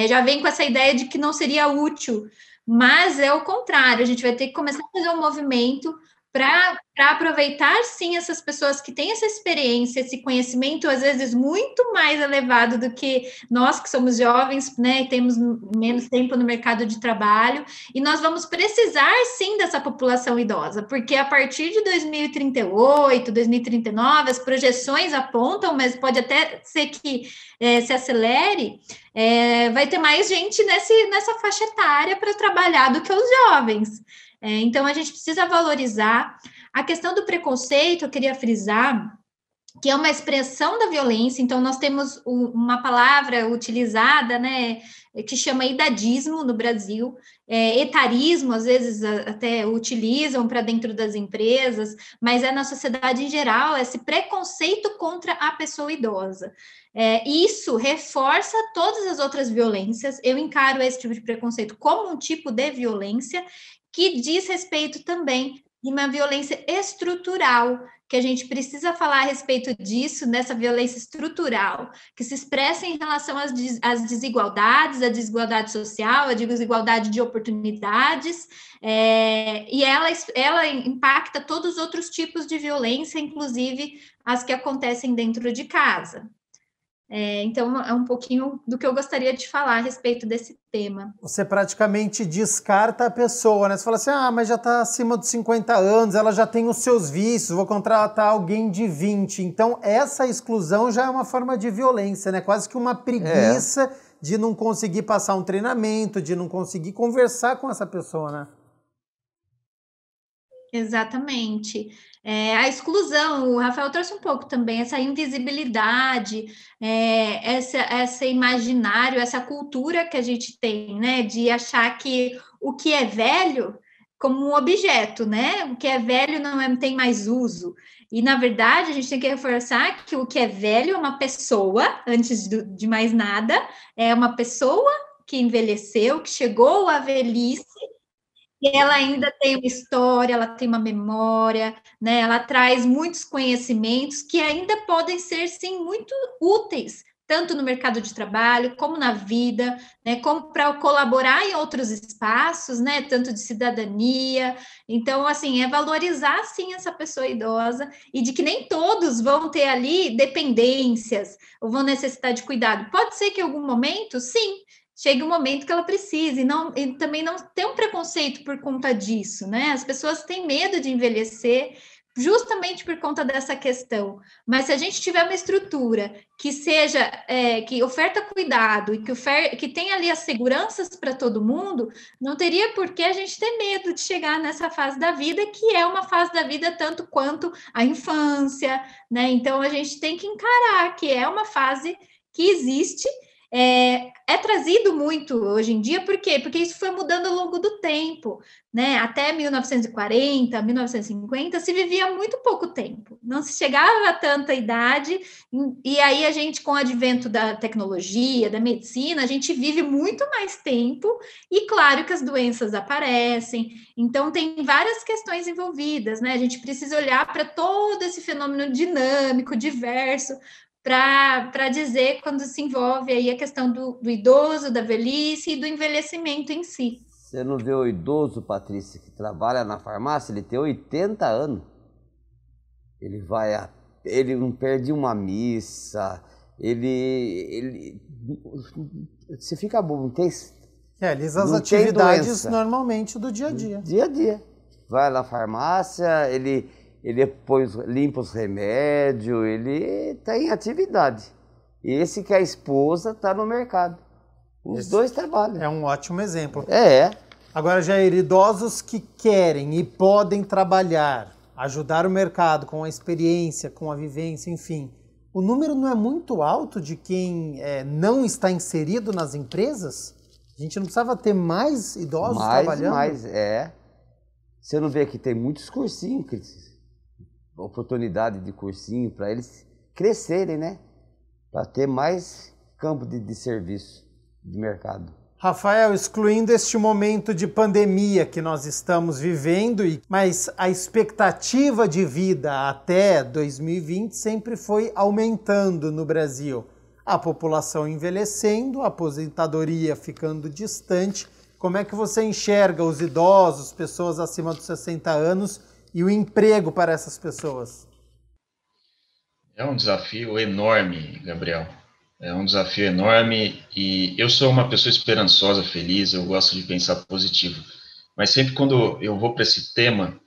já vem com essa ideia de que não seria útil, mas é o contrário, a gente vai ter que começar a fazer um movimento para aproveitar, sim, essas pessoas que têm essa experiência, esse conhecimento, às vezes, muito mais elevado do que nós que somos jovens, né, temos menos tempo no mercado de trabalho, e nós vamos precisar, sim, dessa população idosa, porque a partir de 2038, 2039, as projeções apontam, mas pode até ser que se acelere, vai ter mais gente nessa faixa etária para trabalhar do que os jovens. Então, a gente precisa valorizar. A questão do preconceito, eu queria frisar, que é uma expressão da violência. Então, nós temos uma palavra utilizada, né, que chama idadismo no Brasil, etarismo, às vezes até utilizam para dentro das empresas, mas na sociedade em geral, esse preconceito contra a pessoa idosa. Isso reforça todas as outras violências. Eu encaro esse tipo de preconceito como um tipo de violência que diz respeito também de uma violência estrutural, que a gente precisa falar a respeito disso, dessa violência estrutural, que se expressa em relação às desigualdades, a desigualdade social, a desigualdade de oportunidades, e ela impacta todos os outros tipos de violência, inclusive as que acontecem dentro de casa. Então, é um pouquinho do que eu gostaria de falar a respeito desse tema.
Você praticamente descarta a pessoa, né? Você fala assim, mas já está acima dos 50 anos, ela já tem os seus vícios, vou contratar alguém de 20. Então, essa exclusão já é uma forma de violência, né? Quase que uma preguiça de não conseguir passar um treinamento, de não conseguir conversar com essa pessoa, né?
Exatamente. A exclusão, o Rafael trouxe um pouco também, essa invisibilidade, esse imaginário, essa cultura que a gente tem, né, de achar que o que é velho como um objeto, né, o que é velho não tem mais uso. E, na verdade, a gente tem que reforçar que o que é velho é uma pessoa, antes de mais nada, é uma pessoa que envelheceu, que chegou à velhice, e ela ainda tem uma história, ela tem uma memória, né? Ela traz muitos conhecimentos que ainda podem ser, sim, muito úteis, tanto no mercado de trabalho, como na vida, né? Como para colaborar em outros espaços, né? Tanto de cidadania. Então, assim, valorizar, sim, essa pessoa idosa e de que nem todos vão ter ali dependências ou vão necessitar de cuidado. Pode ser que em algum momento, sim, chega um momento que ela precisa, e também não ter um preconceito por conta disso, né? As pessoas têm medo de envelhecer justamente por conta dessa questão. Mas se a gente tiver uma estrutura que seja, que oferta cuidado e que tenha ali as seguranças para todo mundo, não teria por que a gente ter medo de chegar nessa fase da vida, que é uma fase da vida tanto quanto a infância, né? Então, a gente tem que encarar que é uma fase que existe. É trazido muito hoje em dia, por quê? Porque isso foi mudando ao longo do tempo, né? Até 1940, 1950, se vivia muito pouco tempo, não se chegava a tanta idade, e aí a gente, com o advento da tecnologia, da medicina, a gente vive muito mais tempo, e claro que as doenças aparecem, então tem várias questões envolvidas, né? A gente precisa olhar para todo esse fenômeno dinâmico, diverso, para dizer quando se envolve aí a questão do idoso, da velhice e do envelhecimento em si.
Você não vê o idoso, Patrícia, que trabalha na farmácia, ele tem 80 anos. Ele vai ele não perde uma missa, você fica bom, não tem...
Realiza as atividades normalmente do dia a dia.
Dia a dia. Vai na farmácia, ele limpa os remédios, ele tem atividade. Esse que a esposa está no mercado. Os dois trabalham.
É um ótimo exemplo.
É.
Agora, Jair, idosos que querem e podem trabalhar, ajudar o mercado com a experiência, com a vivência, enfim, o número não é muito alto de quem não está inserido nas empresas? A gente não precisava ter mais idosos trabalhando?
Você não vê que tem muitos cursinhos, oportunidade de cursinho para eles crescerem, né? Para ter mais campo de serviço de mercado.
Rafael, excluindo este momento de pandemia que nós estamos vivendo, mas a expectativa de vida até 2020 sempre foi aumentando no Brasil. A população envelhecendo, a aposentadoria ficando distante. Como é que você enxerga os idosos, pessoas acima dos 60 anos e o emprego para essas pessoas?
É um desafio enorme, Gabriel. É um desafio enorme e eu sou uma pessoa esperançosa, feliz, eu gosto de pensar positivo. Mas sempre quando eu vou para esse tema,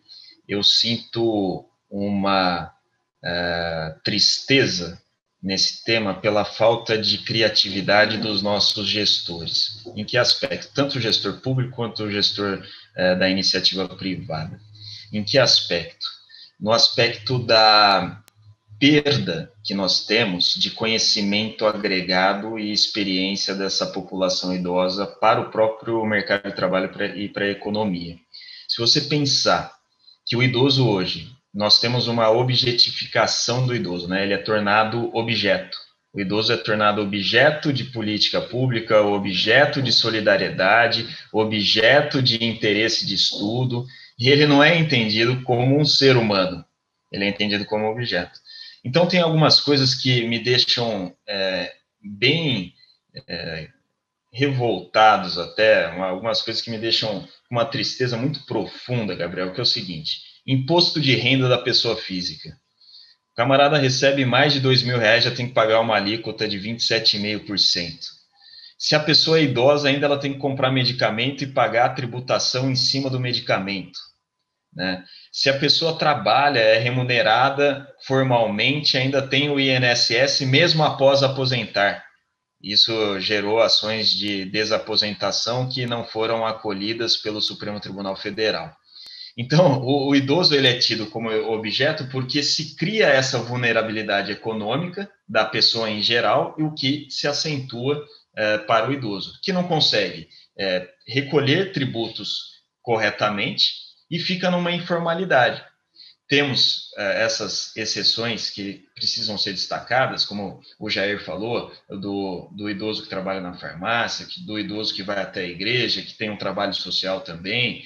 eu sinto uma tristeza nesse tema pela falta de criatividade dos nossos gestores. Em que aspecto? Tanto o gestor público quanto o gestor da iniciativa privada. Em que aspecto? No aspecto da perda que nós temos de conhecimento agregado e experiência dessa população idosa para o próprio mercado de trabalho e para a economia. Se você pensar que o idoso hoje, nós temos uma objetificação do idoso, né? Ele é tornado objeto. O idoso é tornado objeto de política pública, objeto de solidariedade, objeto de interesse de estudo, e ele não é entendido como um ser humano, ele é entendido como objeto. Então, tem algumas coisas que me deixam bem revoltados até, algumas coisas que me deixam com uma tristeza muito profunda, Gabriel, que é o seguinte: imposto de renda da pessoa física. O camarada recebe mais de R$2.000, já tem que pagar uma alíquota de 27,5%. Se a pessoa é idosa, ainda ela tem que comprar medicamento e pagar a tributação em cima do medicamento, né? Se a pessoa trabalha, é remunerada formalmente, ainda tem o INSS mesmo após aposentar. Isso gerou ações de desaposentação que não foram acolhidas pelo Supremo Tribunal Federal. Então, o idoso ele é tido como objeto porque se cria essa vulnerabilidade econômica da pessoa em geral, e o que se acentua para o idoso, que não consegue recolher tributos corretamente e fica numa informalidade. Temos essas exceções que precisam ser destacadas, como o Jair falou, do idoso que trabalha na farmácia, do idoso que vai até a igreja, que tem um trabalho social também,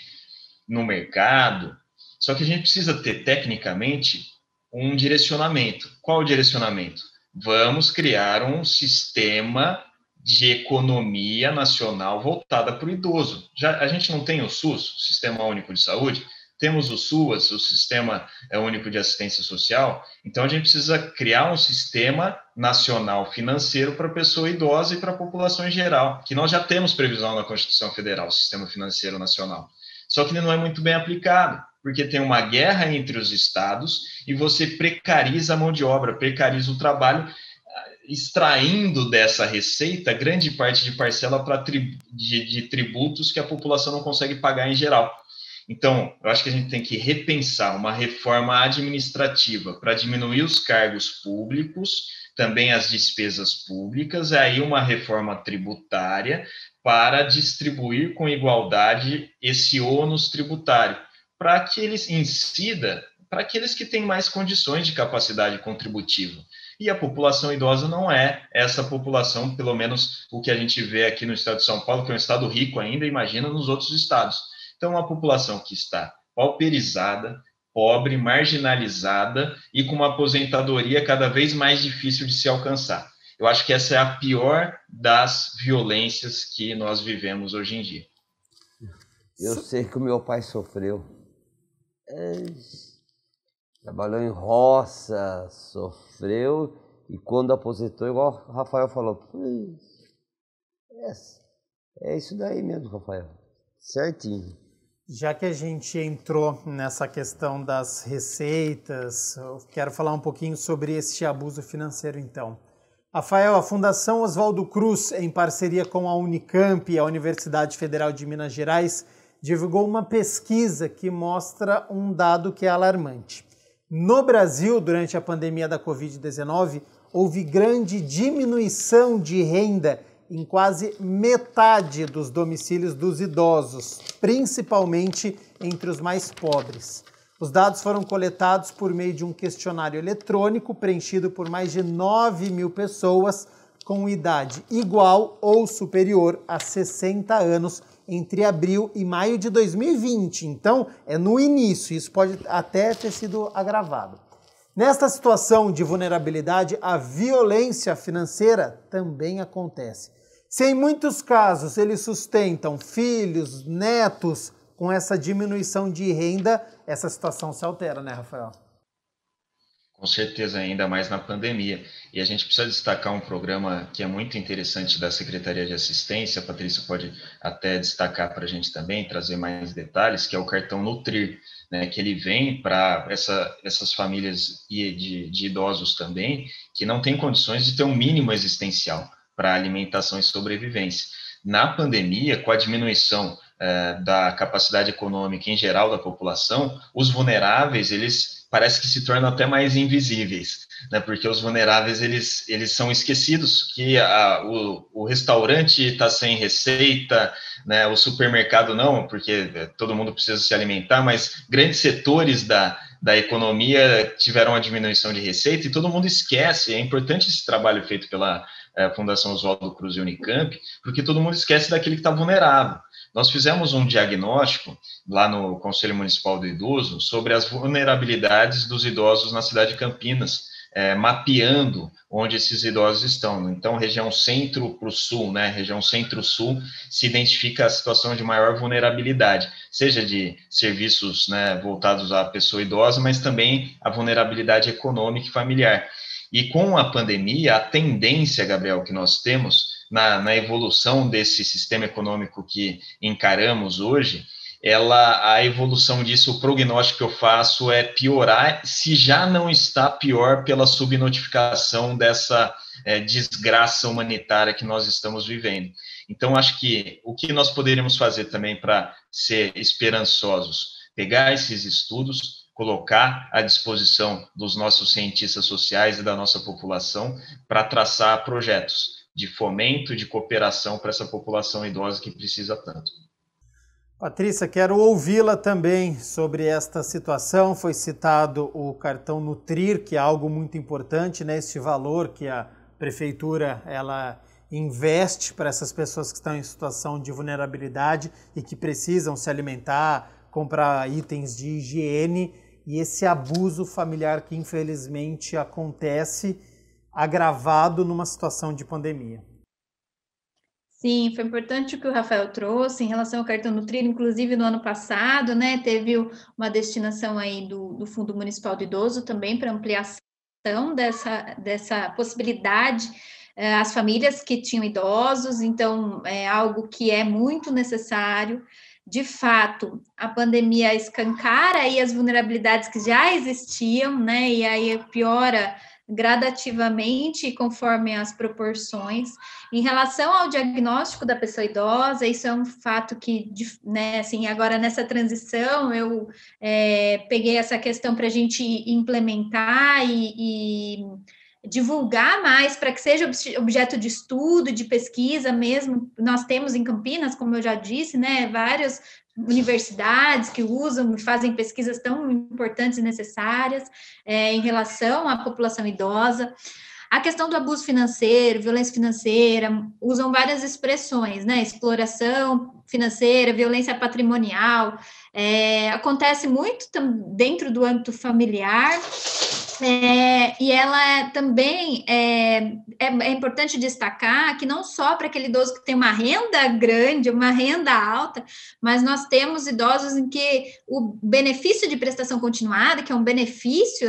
no mercado. Só que a gente precisa ter, tecnicamente, um direcionamento. Qual o direcionamento? Vamos criar um sistema de economia nacional voltada para o idoso. A gente não tem o SUS, o Sistema Único de Saúde, temos o SUAS, o Sistema Único de Assistência Social, então a gente precisa criar um sistema nacional financeiro para a pessoa idosa e para a população em geral, que nós já temos previsão na Constituição Federal, o Sistema Financeiro Nacional. Só que ele não é muito bem aplicado, porque tem uma guerra entre os estados e você precariza a mão de obra, precariza o trabalho, extraindo dessa receita grande parte de parcela de tributos que a população não consegue pagar em geral. Então, eu acho que a gente tem que repensar uma reforma administrativa para diminuir os cargos públicos, também as despesas públicas, e aí uma reforma tributária para distribuir com igualdade esse ônus tributário, para que ele incida para aqueles que têm mais condições de capacidade contributiva. E a população idosa não é essa população, pelo menos o que a gente vê aqui no estado de São Paulo, que é um estado rico ainda, imagina nos outros estados. Então, uma população que está pauperizada, pobre, marginalizada e com uma aposentadoria cada vez mais difícil de se alcançar. Eu acho que essa é a pior das violências que nós vivemos hoje em dia.
Eu sei que o meu pai sofreu. trabalhou em roça, sofreu, e quando aposentou, igual o Rafael falou, é isso daí mesmo, Rafael, certinho.
Já que a gente entrou nessa questão das receitas, eu quero falar um pouquinho sobre este abuso financeiro então. Rafael, a Fundação Oswaldo Cruz, em parceria com a Unicamp e a Universidade Federal de Minas Gerais, divulgou uma pesquisa que mostra um dado que é alarmante. No Brasil, durante a pandemia da Covid-19, houve grande diminuição de renda em quase metade dos domicílios dos idosos, principalmente entre os mais pobres. Os dados foram coletados por meio de um questionário eletrônico preenchido por mais de 9.000 pessoas com idade igual ou superior a 60 anos entre abril e maio de 2020. Então, é no início, isso pode até ter sido agravado. Nesta situação de vulnerabilidade, a violência financeira também acontece. Se em muitos casos eles sustentam filhos, netos, com essa diminuição de renda, essa situação se altera, né, Rafael?
Com certeza, ainda mais na pandemia. E a gente precisa destacar um programa que é muito interessante da Secretaria de Assistência, a Patrícia pode até destacar para a gente também, trazer mais detalhes, que é o cartão Nutrir, né, que ele vem para essas famílias de idosos também, que não têm condições de ter um mínimo existencial para alimentação e sobrevivência. Na pandemia, com a diminuição da capacidade econômica em geral da população, os vulneráveis, eles parece que se tornam até mais invisíveis, né? Porque os vulneráveis, eles são esquecidos, que o restaurante está sem receita, né? O supermercado não, porque todo mundo precisa se alimentar, mas grandes setores da economia tiveram uma diminuição de receita e todo mundo esquece. É importante esse trabalho feito pela Fundação Oswaldo Cruz e Unicamp, porque todo mundo esquece daquele que está vulnerável. Nós fizemos um diagnóstico lá no Conselho Municipal do Idoso sobre as vulnerabilidades dos idosos na cidade de Campinas, mapeando onde esses idosos estão. Então, região centro para o sul, né, região centro-sul, se identifica a situação de maior vulnerabilidade, seja de serviços, né, voltados à pessoa idosa, mas também a vulnerabilidade econômica e familiar. E com a pandemia, a tendência, Gabriel, que nós temos na evolução desse sistema econômico que encaramos hoje, a evolução disso, o prognóstico que eu faço é piorar, se já não está pior pela subnotificação dessa desgraça humanitária que nós estamos vivendo. Então, acho que o que nós poderíamos fazer também para ser esperançosos, pegar esses estudos, colocar à disposição dos nossos cientistas sociais e da nossa população para traçar projetos de fomento, de cooperação para essa população idosa que precisa tanto.
Patrícia, quero ouvi-la também sobre esta situação. Foi citado o cartão Nutrir, que é algo muito importante, né? Este valor que a prefeitura ela investe para essas pessoas que estão em situação de vulnerabilidade e que precisam se alimentar, comprar itens de higiene, e esse abuso familiar que infelizmente acontece agravado numa situação de pandemia.
Sim, foi importante o que o Rafael trouxe em relação ao cartão Nutrir, inclusive no ano passado, né, teve uma destinação aí do Fundo Municipal do Idoso também para ampliação dessa possibilidade às famílias que tinham idosos, então é algo que é muito necessário. De fato, a pandemia escancara aí as vulnerabilidades que já existiam, né, e aí piora gradativamente, conforme as proporções. Em relação ao diagnóstico da pessoa idosa, isso é um fato que, né, assim, agora nessa transição, eu peguei essa questão para a gente implementar e divulgar mais para que seja objeto de estudo, de pesquisa mesmo. Nós temos em Campinas, como eu já disse, né, várias universidades que usam, fazem pesquisas tão importantes e necessárias em relação à população idosa. A questão do abuso financeiro, violência financeira, usam várias expressões, né? Exploração financeira, violência patrimonial, acontece muito dentro do âmbito familiar, E ela também é importante destacar que não só para aquele idoso que tem uma renda grande, uma renda alta, mas nós temos idosos em que o benefício de prestação continuada, que é um benefício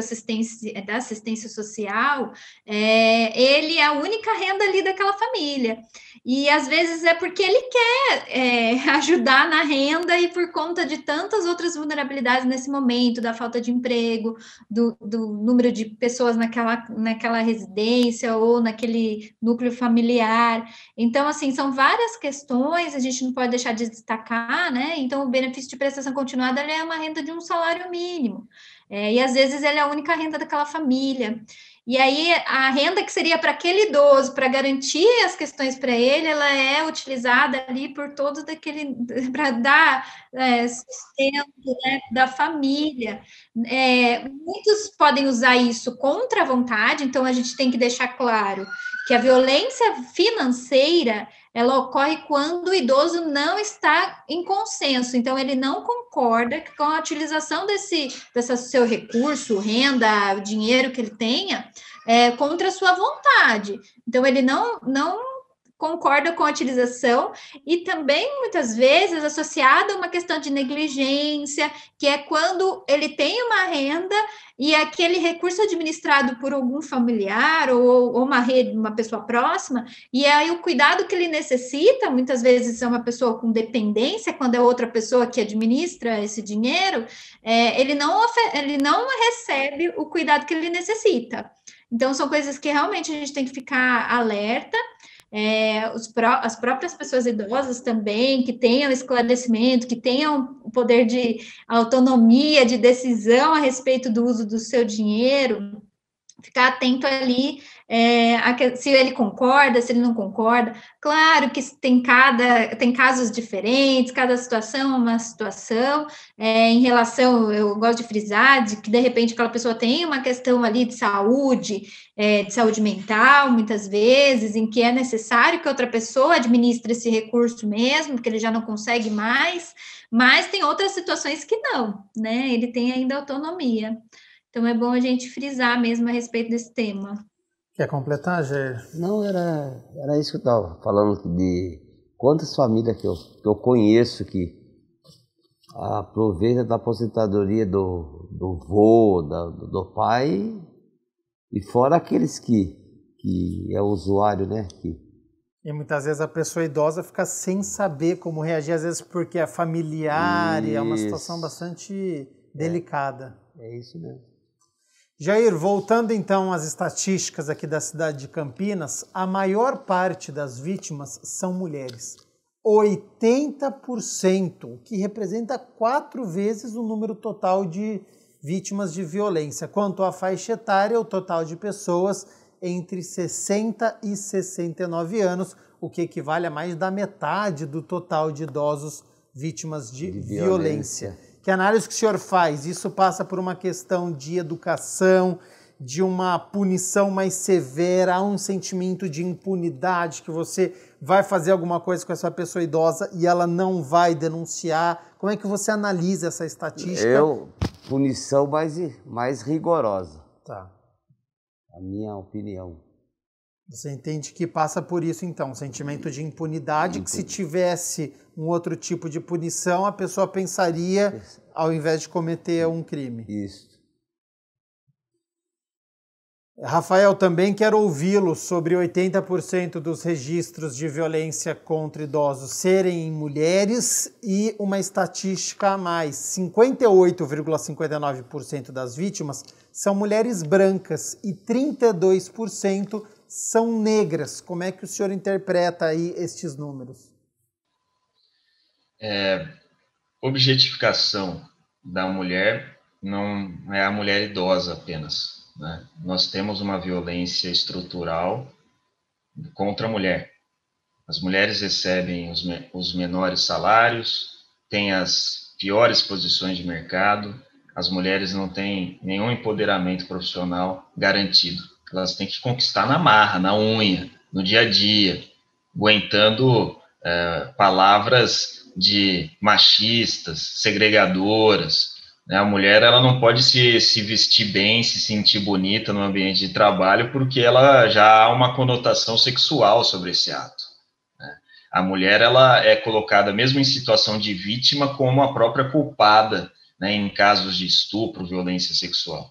da assistência social, ele é a única renda ali daquela família. E às vezes é porque ele quer ajudar na renda e por conta de tantas outras vulnerabilidades nesse momento, da falta de emprego, do número de pessoas naquela residência ou naquele núcleo familiar. Então, assim, são várias questões, a gente não pode deixar de destacar, né? Então, o benefício de prestação continuada ele é uma renda de um salário mínimo. E às vezes ele é a única renda daquela família. E aí, a renda que seria para aquele idoso, para garantir as questões para ele, ela é utilizada ali por todos para dar sustento, né, da família. Muitos podem usar isso contra a vontade, então a gente tem que deixar claro que a violência financeira ela ocorre quando o idoso não está em consenso, então ele não concorda com a utilização desse seu recurso, renda, dinheiro que ele tenha, contra a sua vontade. Então ele não concorda com a utilização e também, muitas vezes, associada a uma questão de negligência, que é quando ele tem uma renda e aquele recurso administrado por algum familiar ou uma pessoa próxima, e aí o cuidado que ele necessita, muitas vezes é uma pessoa com dependência, quando é outra pessoa que administra esse dinheiro, ele não recebe o cuidado que ele necessita. Então, são coisas que realmente a gente tem que ficar alerta. As próprias pessoas idosas também, que tenham esclarecimento, que tenham o poder de autonomia, de decisão a respeito do uso do seu dinheiro, ficar atento ali, se ele concorda, se ele não concorda. Claro que tem casos diferentes, cada situação é uma situação. Em relação, eu gosto de frisar, de que de repente aquela pessoa tem uma questão ali de saúde mental, muitas vezes, em que é necessário que outra pessoa administre esse recurso mesmo, porque ele já não consegue mais, mas tem outras situações que não, né? Ele tem ainda autonomia. Então, é bom a gente frisar mesmo a respeito desse tema.
Quer completar, Jair?
Não, era isso que eu estava falando, de quantas famílias que eu conheço que aproveita da aposentadoria do vô, do pai, e fora aqueles que é usuário, né?
E muitas vezes a pessoa idosa fica sem saber como reagir, às vezes porque é familiar, e é uma situação bastante delicada.
É isso mesmo.
Jair, voltando então às estatísticas aqui da cidade de Campinas, a maior parte das vítimas são mulheres. 80%, o que representa 4 vezes o número total de vítimas de violência. Quanto à faixa etária, o total de pessoas entre 60 e 69 anos, o que equivale a mais da metade do total de idosos vítimas de violência. Que análise que o senhor faz? Isso passa por uma questão de educação, de uma punição mais severa, há um sentimento de impunidade, que você vai fazer alguma coisa com essa pessoa idosa e ela não vai denunciar? Como é que você analisa essa estatística?
Punição mais rigorosa.
Tá.
A minha opinião.
Você entende que passa por isso, então, um sentimento de impunidade, que se tivesse um outro tipo de punição, a pessoa pensaria, ao invés de cometer um crime.
Isso.
Rafael, também quero ouvi-lo sobre 80% dos registros de violência contra idosos serem em mulheres e uma estatística a mais. 58,59% das vítimas são mulheres brancas e 32% são negras. Como é que o senhor interpreta aí estes números?
Objetificação da mulher não é a mulher idosa apenas, né? Nós temos uma violência estrutural contra a mulher. As mulheres recebem os menores salários, têm as piores posições de mercado, as mulheres não têm nenhum empoderamento profissional garantido. Elas têm que conquistar na marra, na unha, no dia a dia, aguentando palavras de machistas, segregadoras, né? A mulher, ela não pode se vestir bem, se sentir bonita no ambiente de trabalho, porque ela já há uma conotação sexual sobre esse ato, né? A mulher, ela é colocada, mesmo em situação de vítima, como a própria culpada, né, em casos de estupro, violência sexual.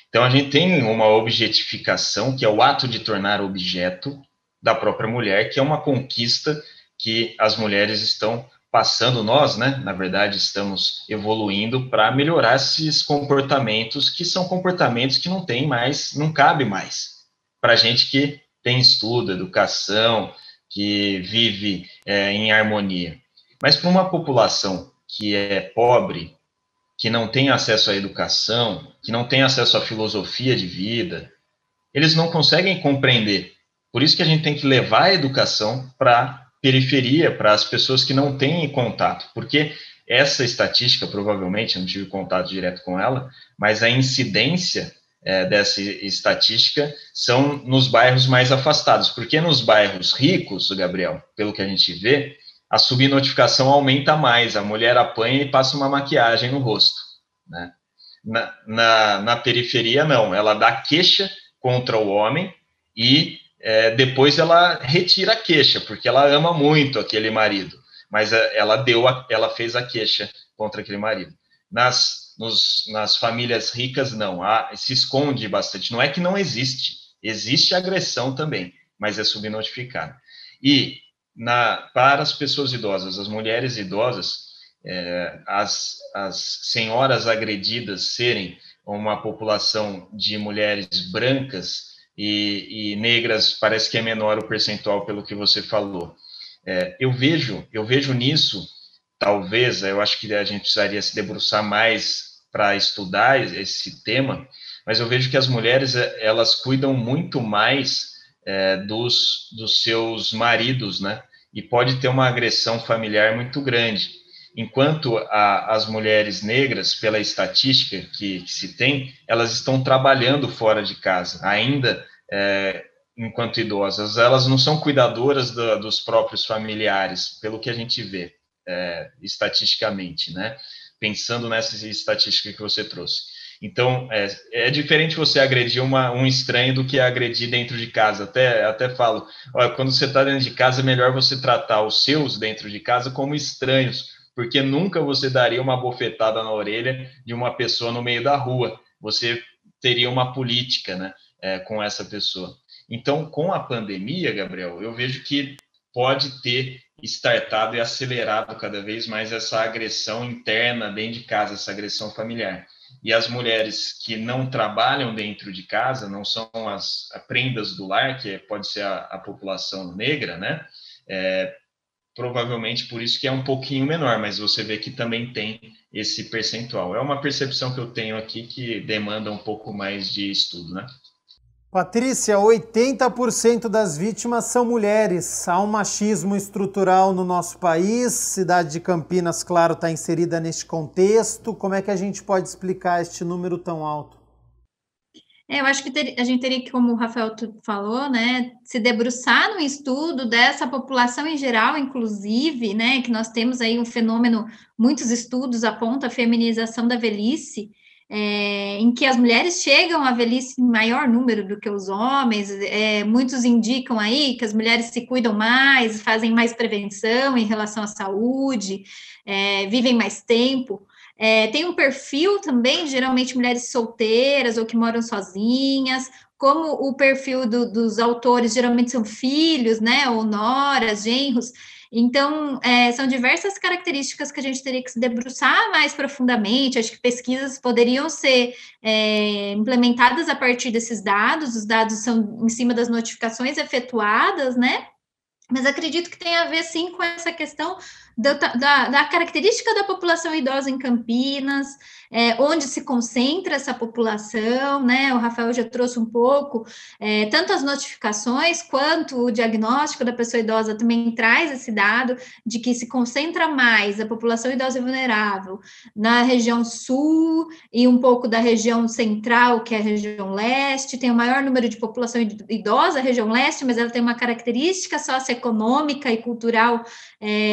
Então, a gente tem uma objetificação, que é o ato de tornar objeto da própria mulher, que é uma conquista que as mulheres estão passando, nós, né, na verdade, estamos evoluindo para melhorar esses comportamentos, que são comportamentos que não tem mais, não cabe mais para a gente que tem estudo, educação, que vive em harmonia. Mas para uma população que é pobre, que não tem acesso à educação, que não tem acesso à filosofia de vida, eles não conseguem compreender. Por isso que a gente tem que levar a educação para a periferia, para as pessoas que não têm contato, porque essa estatística, provavelmente, eu não tive contato direto com ela, mas a incidência dessa estatística são nos bairros mais afastados, porque nos bairros ricos, Gabriel, pelo que a gente vê, a subnotificação aumenta mais, a mulher apanha e passa uma maquiagem no rosto, né? Na periferia, não, ela dá queixa contra o homem e depois ela retira a queixa, porque ela ama muito aquele marido, mas ela fez a queixa contra aquele marido. Nas famílias ricas, não, se esconde bastante, não é que não existe agressão também, mas é subnotificada. E para as pessoas idosas, as mulheres idosas, as senhoras agredidas serem uma população de mulheres brancas e negras, parece que é menor o percentual pelo que você falou. Eu vejo nisso, talvez, eu acho que a gente precisaria se debruçar mais para estudar esse tema, mas eu vejo que as mulheres, elas cuidam muito mais dos seus maridos, né? E pode ter uma agressão familiar muito grande. Enquanto as mulheres negras, pela estatística que se tem, elas estão trabalhando fora de casa, ainda enquanto idosas. Elas não são cuidadoras dos próprios familiares, pelo que a gente vê estatisticamente, né? Pensando nessa estatística que você trouxe. Então, é diferente você agredir um estranho do que agredir dentro de casa. Até falo, olha, quando você está dentro de casa, é melhor você tratar os seus dentro de casa como estranhos, porque nunca você daria uma bofetada na orelha de uma pessoa no meio da rua. Você teria uma política, né, com essa pessoa. Então, com a pandemia, Gabriel, eu vejo que pode ter startado e acelerado cada vez mais essa agressão interna dentro de casa, essa agressão familiar. E as mulheres que não trabalham dentro de casa, não são as prendas do lar, que pode ser a população negra, né? Provavelmente por isso que é um pouquinho menor, mas você vê que também tem esse percentual. É uma percepção que eu tenho aqui que demanda um pouco mais de estudo, né?
Patrícia, 80% das vítimas são mulheres. Há um machismo estrutural no nosso país. Cidade de Campinas, claro, está inserida neste contexto. Como é que a gente pode explicar este número tão alto?
Eu acho que a gente teria que, como o Rafael falou, né, se debruçar no estudo dessa população em geral, inclusive, né, que nós temos aí um fenômeno, muitos estudos apontam a feminização da velhice, em que as mulheres chegam à velhice em maior número do que os homens, muitos indicam aí que as mulheres se cuidam mais, fazem mais prevenção em relação à saúde, vivem mais tempo. Tem um perfil também, geralmente mulheres solteiras ou que moram sozinhas, como o perfil dos autores geralmente são filhos, né, ou noras, genros. Então, são diversas características que a gente teria que se debruçar mais profundamente. Acho que pesquisas poderiam ser implementadas a partir desses dados. Os dados são em cima das notificações efetuadas, né? Mas acredito que tem a ver, sim, com essa questão da característica da população idosa em Campinas, onde se concentra essa população, né? O Rafael já trouxe um pouco, tanto as notificações quanto o diagnóstico da pessoa idosa também traz esse dado de que se concentra mais a população idosa e vulnerável na região sul e um pouco da região central, que é a região leste, tem o maior número de população idosa, a região leste, mas ela tem uma característica socioeconômica e cultural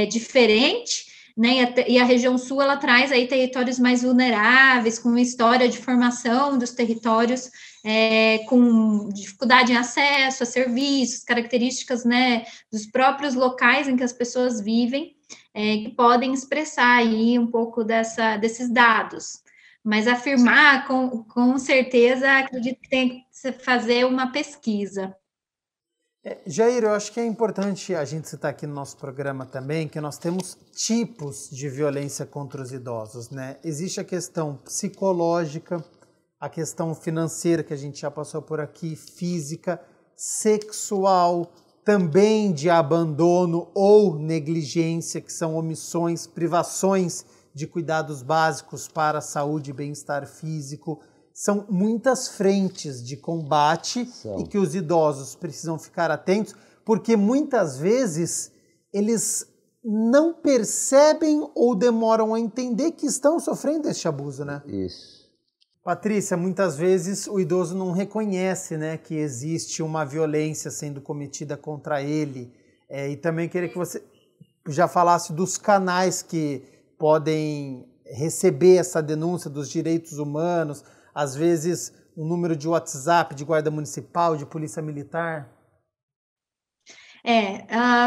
diferente, né? E a região sul, ela traz aí territórios mais vulneráveis, com história de formação dos territórios, com dificuldade em acesso a serviços, características, né, dos próprios locais em que as pessoas vivem, que podem expressar aí um pouco desses dados. Mas afirmar, com certeza, acredito que tem que fazer uma pesquisa.
Jair, eu acho que é importante a gente citar aqui no nosso programa também que nós temos tipos de violência contra os idosos, né? Existe a questão psicológica, a questão financeira, que a gente já passou por aqui, física, sexual, também de abandono ou negligência, que são omissões, privações de cuidados básicos para a saúde e bem-estar físico. São muitas frentes de combate e que os idosos precisam ficar atentos, porque muitas vezes eles não percebem ou demoram a entender que estão sofrendo este abuso, né?
Isso.
Patrícia, muitas vezes o idoso não reconhece, né, que existe uma violência sendo cometida contra ele. E também queria que você já falasse dos canais que podem receber essa denúncia dos direitos humanos, às vezes um número de WhatsApp de guarda municipal, de polícia militar.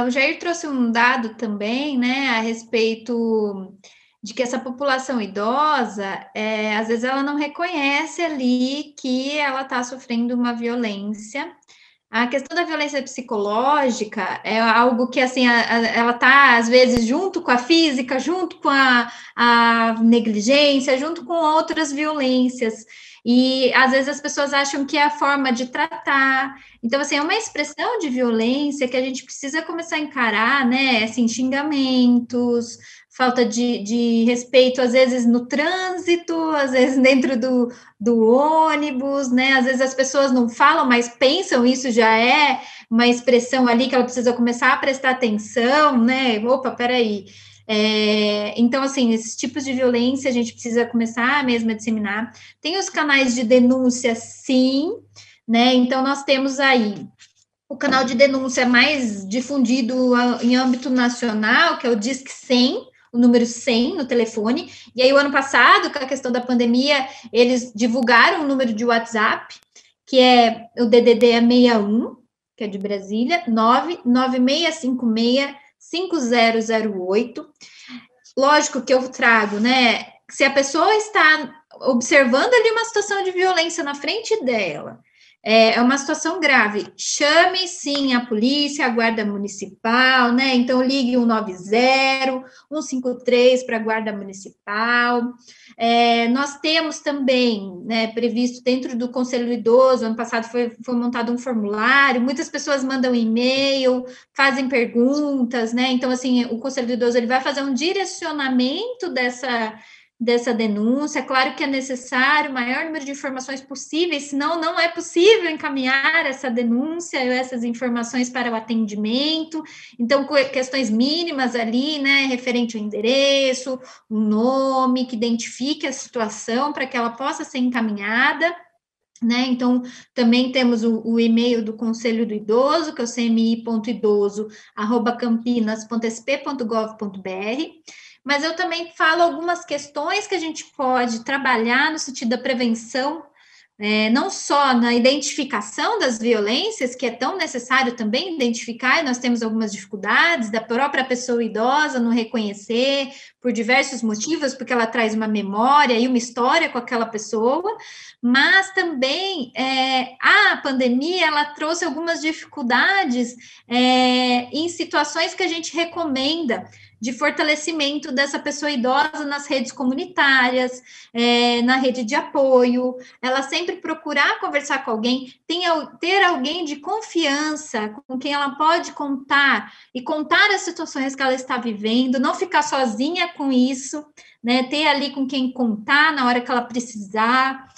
O Jair trouxe um dado também, né, a respeito de que essa população idosa, às vezes ela não reconhece ali que ela está sofrendo uma violência. A questão da violência psicológica é algo que, assim, ela está, às vezes, junto com a física, junto com a negligência, junto com outras violências. E, às vezes, as pessoas acham que é a forma de tratar. Então, assim, é uma expressão de violência que a gente precisa começar a encarar, né? Assim, xingamentos, falta de respeito, às vezes, no trânsito, às vezes, dentro do ônibus, né? Às vezes as pessoas não falam, mas pensam, isso já é uma expressão ali que ela precisa começar a prestar atenção, né? Opa, peraí. Então, assim, esses tipos de violência a gente precisa começar mesmo a disseminar. Tem os canais de denúncia, sim, né? Então, nós temos aí o canal de denúncia mais difundido em âmbito nacional, que é o Disque 100, o número 100 no telefone, e aí o ano passado, com a questão da pandemia, eles divulgaram o número de WhatsApp, que é o DDD 61, que é de Brasília, 99656-5008. Lógico que eu trago, né, se a pessoa está observando ali uma situação de violência na frente dela, é uma situação grave, chame sim a polícia, a guarda municipal, né? Então ligue 190, 153 para a guarda municipal. Nós temos também, né, previsto dentro do Conselho do Idoso, ano passado foi montado um formulário, muitas pessoas mandam e-mail, fazem perguntas, né? Então, assim, o Conselho do Idoso ele vai fazer um direcionamento dessa denúncia. Claro que é necessário o maior número de informações possíveis, senão não é possível encaminhar essa denúncia, essas informações para o atendimento. Então, questões mínimas ali, né, referente ao endereço, um nome, que identifique a situação para que ela possa ser encaminhada. Né? Então, também temos o e-mail do Conselho do Idoso, que é o cmi.idoso@campinas.sp.gov.br. Mas eu também falo algumas questões que a gente pode trabalhar no sentido da prevenção, não só na identificação das violências, que é tão necessário também identificar, e nós temos algumas dificuldades da própria pessoa idosa não reconhecer, por diversos motivos, porque ela traz uma memória e uma história com aquela pessoa, mas também a pandemia, ela trouxe algumas dificuldades em situações que a gente recomenda, de fortalecimento dessa pessoa idosa nas redes comunitárias, na rede de apoio, ela sempre procurar conversar com alguém, ter alguém de confiança com quem ela pode contar e contar as situações que ela está vivendo, não ficar sozinha com isso, né? Ter ali com quem contar na hora que ela precisar.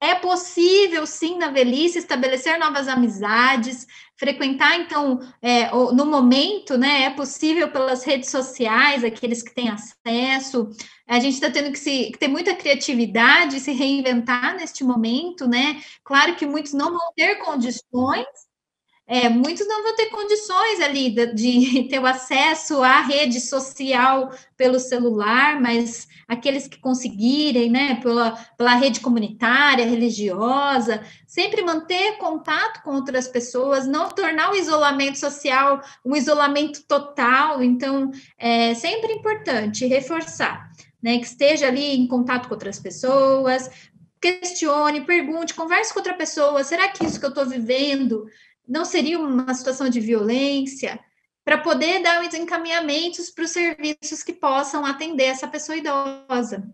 É possível, sim, na velhice, estabelecer novas amizades, frequentar, então, no momento, né, é possível pelas redes sociais, aqueles que têm acesso, a gente está tendo que ter muita criatividade, se reinventar neste momento, né, claro que muitos não vão ter condições, muitos não vão ter condições ali de ter o acesso à rede social pelo celular, mas aqueles que conseguirem, né, pela rede comunitária, religiosa, sempre manter contato com outras pessoas, não tornar o isolamento social um isolamento total. Então, é sempre importante reforçar, né, que esteja ali em contato com outras pessoas, questione, pergunte, converse com outra pessoa, será que isso que eu estou vivendo não seria uma situação de violência? Para poder dar os encaminhamentos para os serviços que possam atender essa pessoa idosa,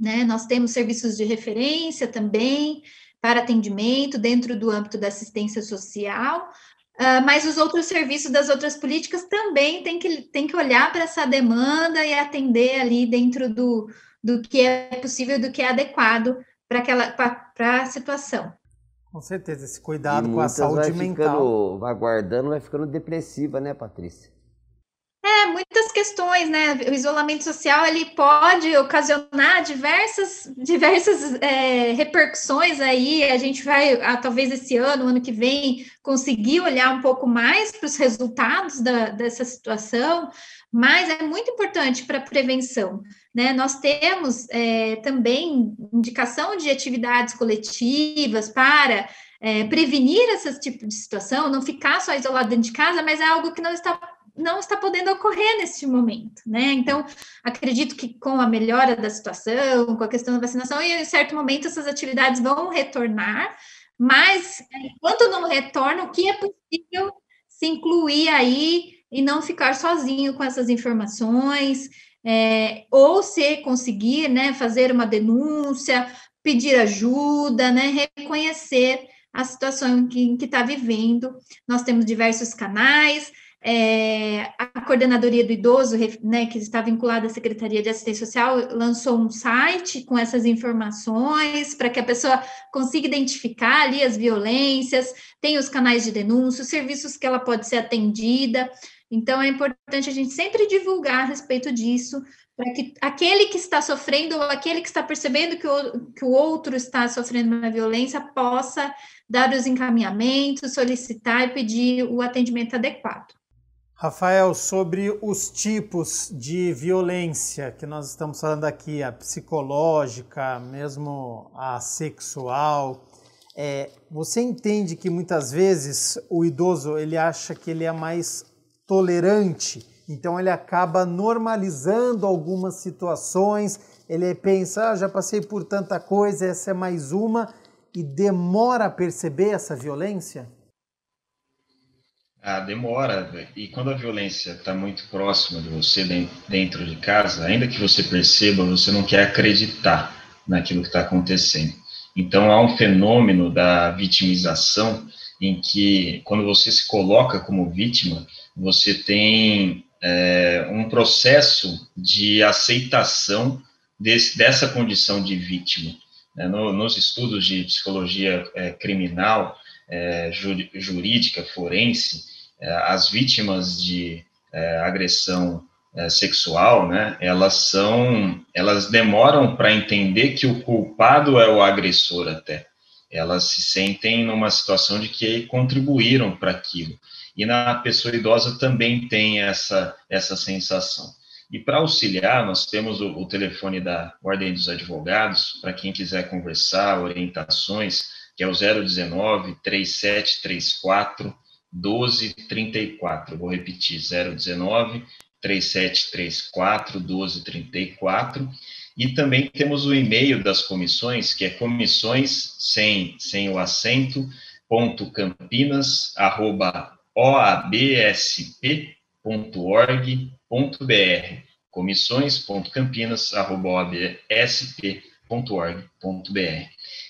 né? Nós temos serviços de referência também para atendimento dentro do âmbito da assistência social, mas os outros serviços das outras políticas também têm que olhar para essa demanda e atender ali dentro do que é possível, do que é adequado para a situação.
Com certeza, esse cuidado com a saúde mental.
Vai guardando, vai ficando depressiva, né, Patrícia?
Muitas questões, né? O isolamento social, ele pode ocasionar diversas repercussões aí. A gente vai, talvez esse ano que vem, conseguir olhar um pouco mais para os resultados dessa situação, mas é muito importante para a prevenção, né? Nós temos também indicação de atividades coletivas para prevenir esse tipo de situação, não ficar só isolado dentro de casa, mas é algo que não está podendo ocorrer neste momento, né? Então, acredito que com a melhora da situação, com a questão da vacinação, em certo momento essas atividades vão retornar, mas enquanto não retorna, o que é possível se incluir aí e não ficar sozinho com essas informações, ou se conseguir, né, fazer uma denúncia, pedir ajuda, né, reconhecer a situação em que está vivendo. Nós temos diversos canais, a Coordenadoria do Idoso, né, que está vinculada à Secretaria de Assistência Social, lançou um site com essas informações para que a pessoa consiga identificar ali as violências, tem os canais de denúncia, os serviços que ela pode ser atendida. Então, é importante a gente sempre divulgar a respeito disso, para que aquele que está sofrendo ou aquele que está percebendo que o outro está sofrendo uma violência possa dar os encaminhamentos, solicitar e pedir o atendimento adequado.
Rafael, sobre os tipos de violência que nós estamos falando aqui, a psicológica, mesmo a sexual, você entende que muitas vezes o idoso ele acha que ele é mais tolerante, então ele acaba normalizando algumas situações, ele pensa, já passei por tanta coisa, essa é mais uma, e demora a perceber essa violência?
Demora, e quando a violência está muito próxima de você, dentro de casa, ainda que você perceba, você não quer acreditar naquilo que está acontecendo. Então, há um fenômeno da vitimização, em que, quando você se coloca como vítima, você tem um processo de aceitação dessa condição de vítima. Nos estudos de psicologia criminal, jurídica, forense, as vítimas de agressão sexual, né, elas demoram para entender que o culpado é o agressor até. Elas se sentem numa situação de que contribuíram para aquilo. E na pessoa idosa também tem essa sensação. E para auxiliar, nós temos o telefone da Ordem dos Advogados, para quem quiser conversar, orientações, que é o 019 3734 1234. Vou repetir, 019 3734 1234. E também temos o e-mail das comissões, que é comissões, sem o acento, .campinas@oabsp.org.br, comissões.campinas@oabsp.org.br.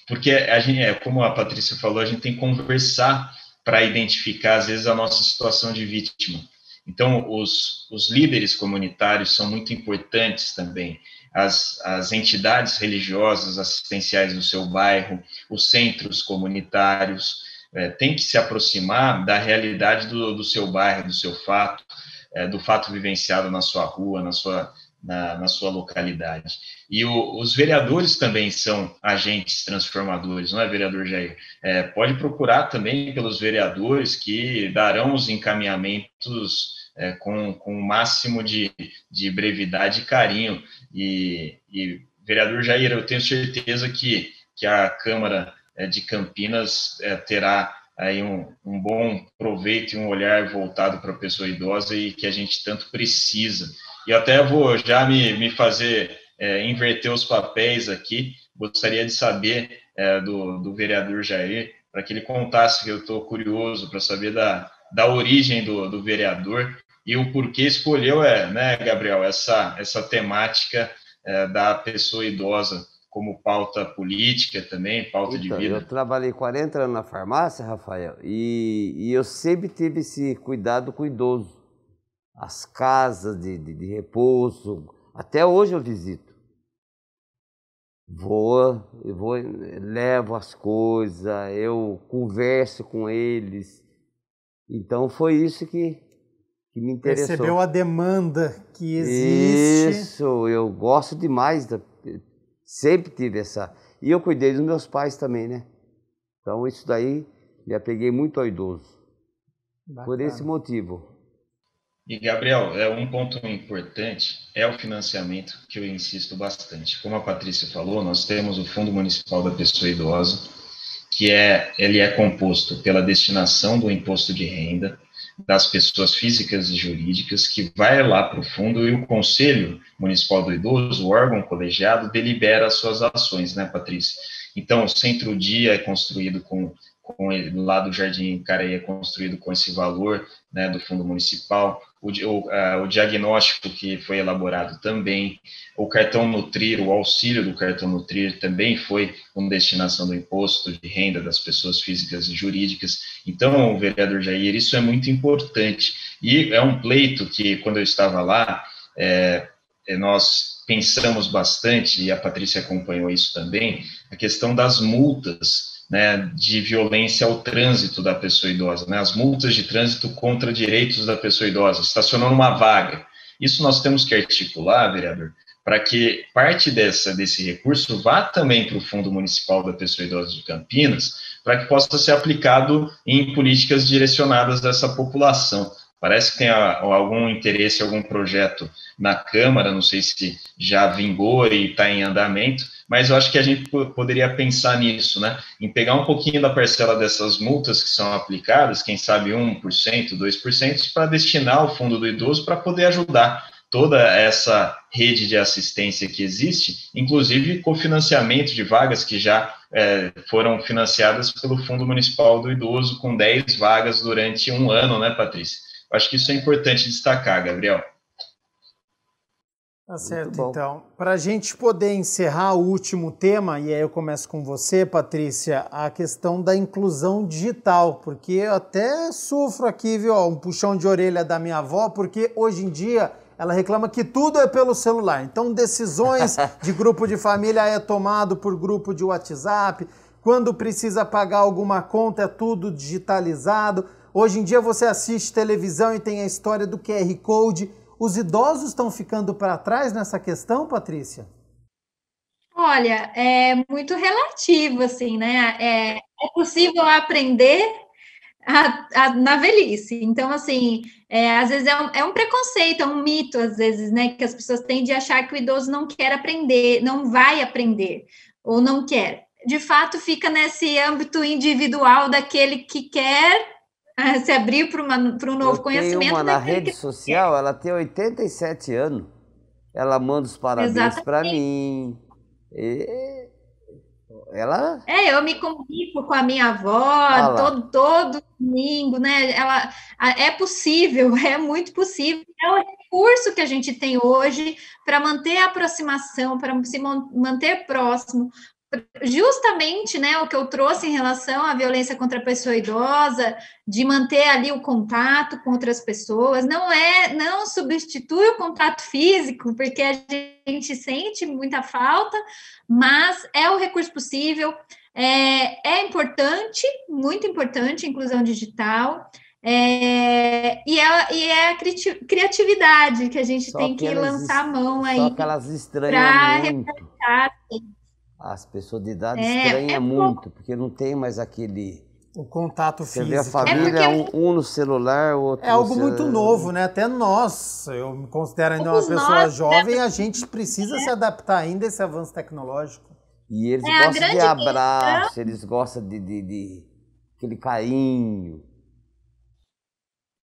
Porque a gente, como a Patrícia falou, a gente tem que conversar para identificar, às vezes, a nossa situação de vítima. Então, os líderes comunitários são muito importantes também, as entidades religiosas assistenciais do seu bairro, os centros comunitários, tem que se aproximar da realidade do seu bairro, do seu fato, do fato vivenciado na sua rua, na sua localidade. E os vereadores também são agentes transformadores, não é, vereador Jair? Pode procurar também pelos vereadores que darão os encaminhamentos com o máximo de brevidade e carinho. E vereador Jair, eu tenho certeza que a Câmara de Campinas terá aí um bom proveito e um olhar voltado para a pessoa idosa e que a gente tanto precisa. E até vou já me fazer inverter os papéis aqui. Gostaria de saber do vereador Jair, para que ele contasse, que eu estou curioso para saber da origem do vereador e o porquê escolheu, né, Gabriel, essa temática da pessoa idosa como pauta política também, pauta de vida.
Eu trabalhei 40 anos na farmácia, Rafael, e eu sempre tive esse cuidado com o idoso. As casas de repouso, até hoje eu visito. Levo as coisas, eu converso com eles. Então foi isso que me interessou.
Percebeu a demanda que existe.
Isso, eu gosto demais, sempre tive essa... E eu cuidei dos meus pais também, né? Então isso daí, me apeguei muito ao idoso. Bacana. Por esse motivo.
E, Gabriel, um ponto importante é o financiamento, que eu insisto bastante. Como a Patrícia falou, nós temos o Fundo Municipal da Pessoa Idosa, que ele é composto pela destinação do imposto de renda das pessoas físicas e jurídicas, que vai lá para o fundo, e o Conselho Municipal do Idoso, o órgão colegiado, delibera as suas ações, né, Patrícia? Então, o Centro Dia é construído lá do Jardim Careia, é construído com esse valor, né, do Fundo Municipal, o diagnóstico que foi elaborado também, o cartão Nutrir, o auxílio do cartão Nutrir também foi com destinação do imposto de renda das pessoas físicas e jurídicas. Então, vereador Jair, isso é muito importante, e é um pleito que, quando eu estava lá, nós pensamos bastante, e a Patrícia acompanhou isso também, a questão das multas, né, de violência ao trânsito da pessoa idosa, né, as multas de trânsito contra direitos da pessoa idosa, estacionou numa vaga. Isso nós temos que articular, vereador, para que parte desse recurso vá também para o Fundo Municipal da Pessoa Idosa de Campinas, para que possa ser aplicado em políticas direcionadas a essa população. Parece que tem algum interesse, algum projeto na Câmara, não sei se já vingou e está em andamento, mas eu acho que a gente poderia pensar nisso, né? Em pegar um pouquinho da parcela dessas multas que são aplicadas, quem sabe 1%, 2%, para destinar ao Fundo do Idoso para poder ajudar toda essa rede de assistência que existe, inclusive cofinanciamento de vagas que já foram financiadas pelo Fundo Municipal do Idoso, com 10 vagas durante um ano, né, Patrícia? Acho que isso é importante destacar, Gabriel.
Tá certo, então. Para a gente poder encerrar o último tema, e aí eu começo com você, Patrícia, a questão da inclusão digital, porque eu até sofro aqui, viu, um puxão de orelha da minha avó, porque hoje em dia ela reclama que tudo é pelo celular. Então, decisões de grupo de família é tomado por grupo de WhatsApp, quando precisa pagar alguma conta é tudo digitalizado. Hoje em dia você assiste televisão e tem a história do QR Code. Os idosos estão ficando para trás nessa questão, Patrícia?
Olha, é muito relativo, assim, né? É possível aprender na velhice. Então, assim, às vezes é um preconceito, é um mito, às vezes, né? Que as pessoas têm de achar que o idoso não quer aprender, não vai aprender, ou não quer. De fato, fica nesse âmbito individual daquele que quer se abrir para um novo conhecimento.
Tem uma na rede social, ela tem 87 anos. Ela manda os parabéns para mim.
Eu me comunico com a minha avó todo domingo, né? É possível, é muito possível. É o recurso que a gente tem hoje para manter a aproximação, para se manter próximo. Justamente, né, o que eu trouxe em relação à violência contra a pessoa idosa, de manter ali o contato com outras pessoas, não substitui o contato físico, porque a gente sente muita falta, mas é o recurso possível, é importante, muito importante a inclusão digital, E é a criatividade que a gente
Só
tem
que
que lançar a mão
só
aí
que elas estranham
para
muito.
representar.
As pessoas de idade estranham muito, porque não tem mais aquele...
O contato
Você
físico.
vê a família, um no celular, o outro
É algo muito novo, né? Até nós, eu me considero ainda uma pessoa jovem, a gente precisa se adaptar ainda a esse avanço tecnológico.
E eles gostam de abraço, eles gostam de aquele carinho.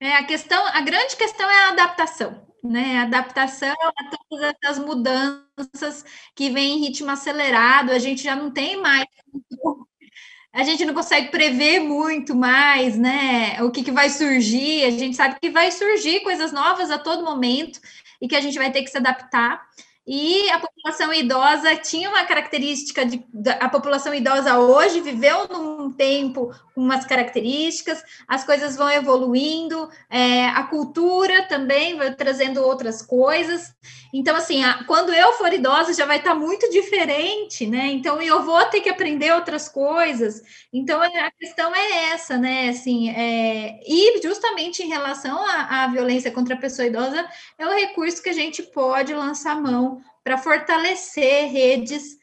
A grande questão é a adaptação, né? A adaptação a todas essas mudanças que vêm em ritmo acelerado, a gente já não tem mais, a gente não consegue prever muito mais, né? O que vai surgir, a gente sabe que vai surgir coisas novas a todo momento e que a gente vai ter que se adaptar. E a população idosa tinha uma característica a população idosa hoje viveu num tempo com umas características, as coisas vão evoluindo, a cultura também vai trazendo outras coisas. Então, assim, quando eu for idosa já vai estar muito diferente, né? Então, eu vou ter que aprender outras coisas. Então, a questão é essa, né? Assim, e justamente em relação à violência contra a pessoa idosa, é o recurso que a gente pode lançar mão para fortalecer redes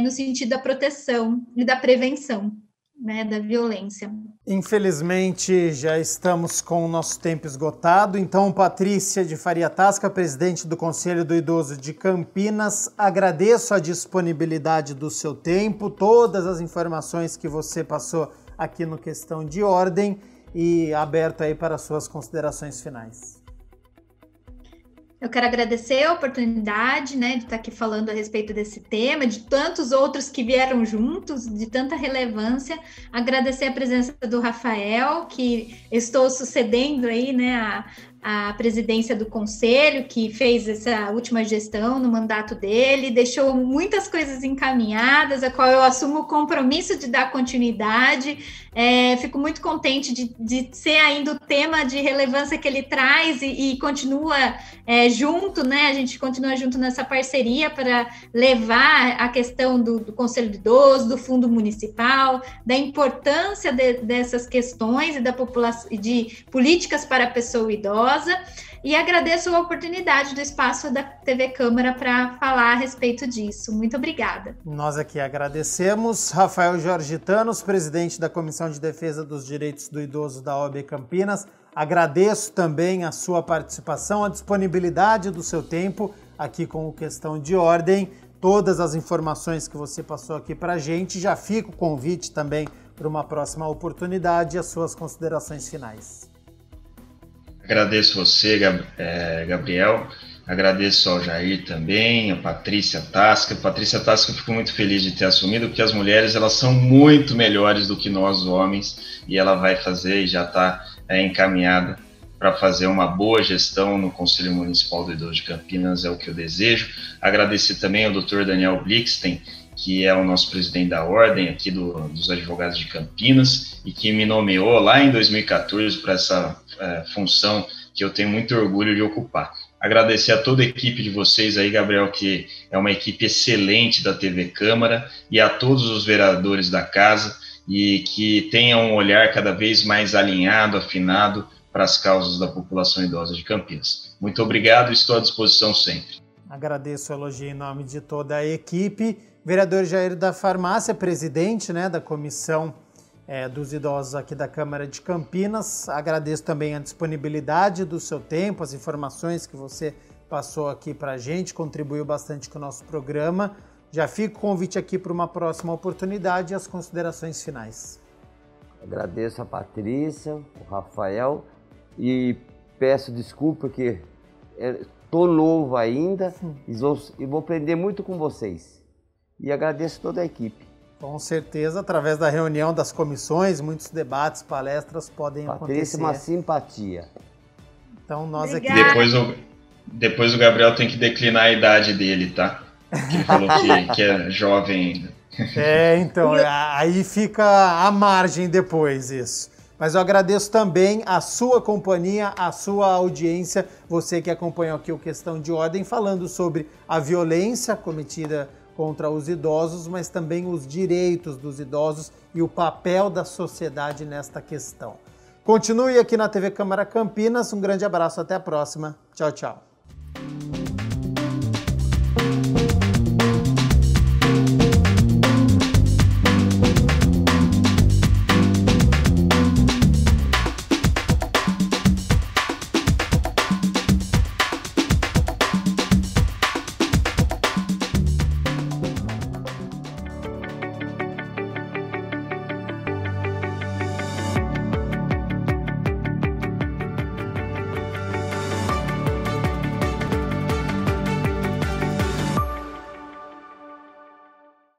no sentido da proteção e da prevenção, né, da violência.
Infelizmente, já estamos com o nosso tempo esgotado. Então, Patrícia de Faria Tasca, presidente do Conselho do Idoso de Campinas, agradeço a disponibilidade do seu tempo, todas as informações que você passou aqui no Questão de Ordem e aberto aí para suas considerações finais.
Eu quero agradecer a oportunidade, né, de estar aqui falando a respeito desse tema, de tantos outros que vieram juntos, de tanta relevância. Agradecer a presença do Rafael, que estou sucedendo aí, né, a presidência do Conselho, que fez essa última gestão no mandato dele, deixou muitas coisas encaminhadas, a qual eu assumo o compromisso de dar continuidade. Fico muito contente de ser ainda o tema de relevância que ele traz e continua junto, né? A gente continua junto nessa parceria para levar a questão do Conselho do Idoso, do Fundo Municipal, da importância dessas questões e da população, de políticas para a pessoa idosa. E agradeço a oportunidade do espaço da TV Câmara para falar a respeito disso. Muito obrigada.
Nós aqui agradecemos. Rafael Jorge Thanos, presidente da Comissão de Defesa dos Direitos do Idoso da OAB Campinas. Agradeço também a sua participação, a disponibilidade do seu tempo aqui com o Questão de Ordem. Todas as informações que você passou aqui para a gente. Já fica o convite também para uma próxima oportunidade e as suas considerações finais.
Agradeço você, Gabriel. Agradeço ao Jair também, a Patrícia Tasca. Patrícia Tasca, eu fico muito feliz de ter assumido, porque as mulheres elas são muito melhores do que nós, homens, e ela vai fazer e já está encaminhada para fazer uma boa gestão no Conselho Municipal do Idoso de Campinas, é o que eu desejo. Agradecer também ao Dr. Daniel Blixten, que é o nosso presidente da ordem aqui dos advogados de Campinas e que me nomeou lá em 2014 para essa função que eu tenho muito orgulho de ocupar. Agradecer a toda a equipe de vocês aí, Gabriel, que é uma equipe excelente da TV Câmara, e a todos os vereadores da casa, e que tenham um olhar cada vez mais alinhado, afinado para as causas da população idosa de Campinas. Muito obrigado e estou à disposição sempre.
Agradeço o elogio em nome de toda a equipe. Vereador Jair da Farmácia, presidente, né, da Comissão dos Idosos aqui da Câmara de Campinas. Agradeço também a disponibilidade do seu tempo, as informações que você passou aqui para a gente, contribuiu bastante com o nosso programa. Já fica o convite aqui para uma próxima oportunidade e as considerações finais.
Agradeço a Patrícia, o Rafael e peço desculpa porque estou novo ainda e vou aprender muito com vocês. E agradeço toda a equipe.
Com certeza, através da reunião das comissões, muitos debates, palestras podem acontecer.
Patrícia, uma simpatia.
Então nós aqui...
Depois o Gabriel tem que declinar a idade dele, tá? Que falou que é jovem ainda.
Então, aí fica à margem depois isso. Mas eu agradeço também a sua companhia, a sua audiência, você que acompanhou aqui o Questão de Ordem, falando sobre a violência cometida contra os idosos, mas também os direitos dos idosos e o papel da sociedade nesta questão. Continue aqui na TV Câmara Campinas. Um grande abraço, até a próxima. Tchau, tchau.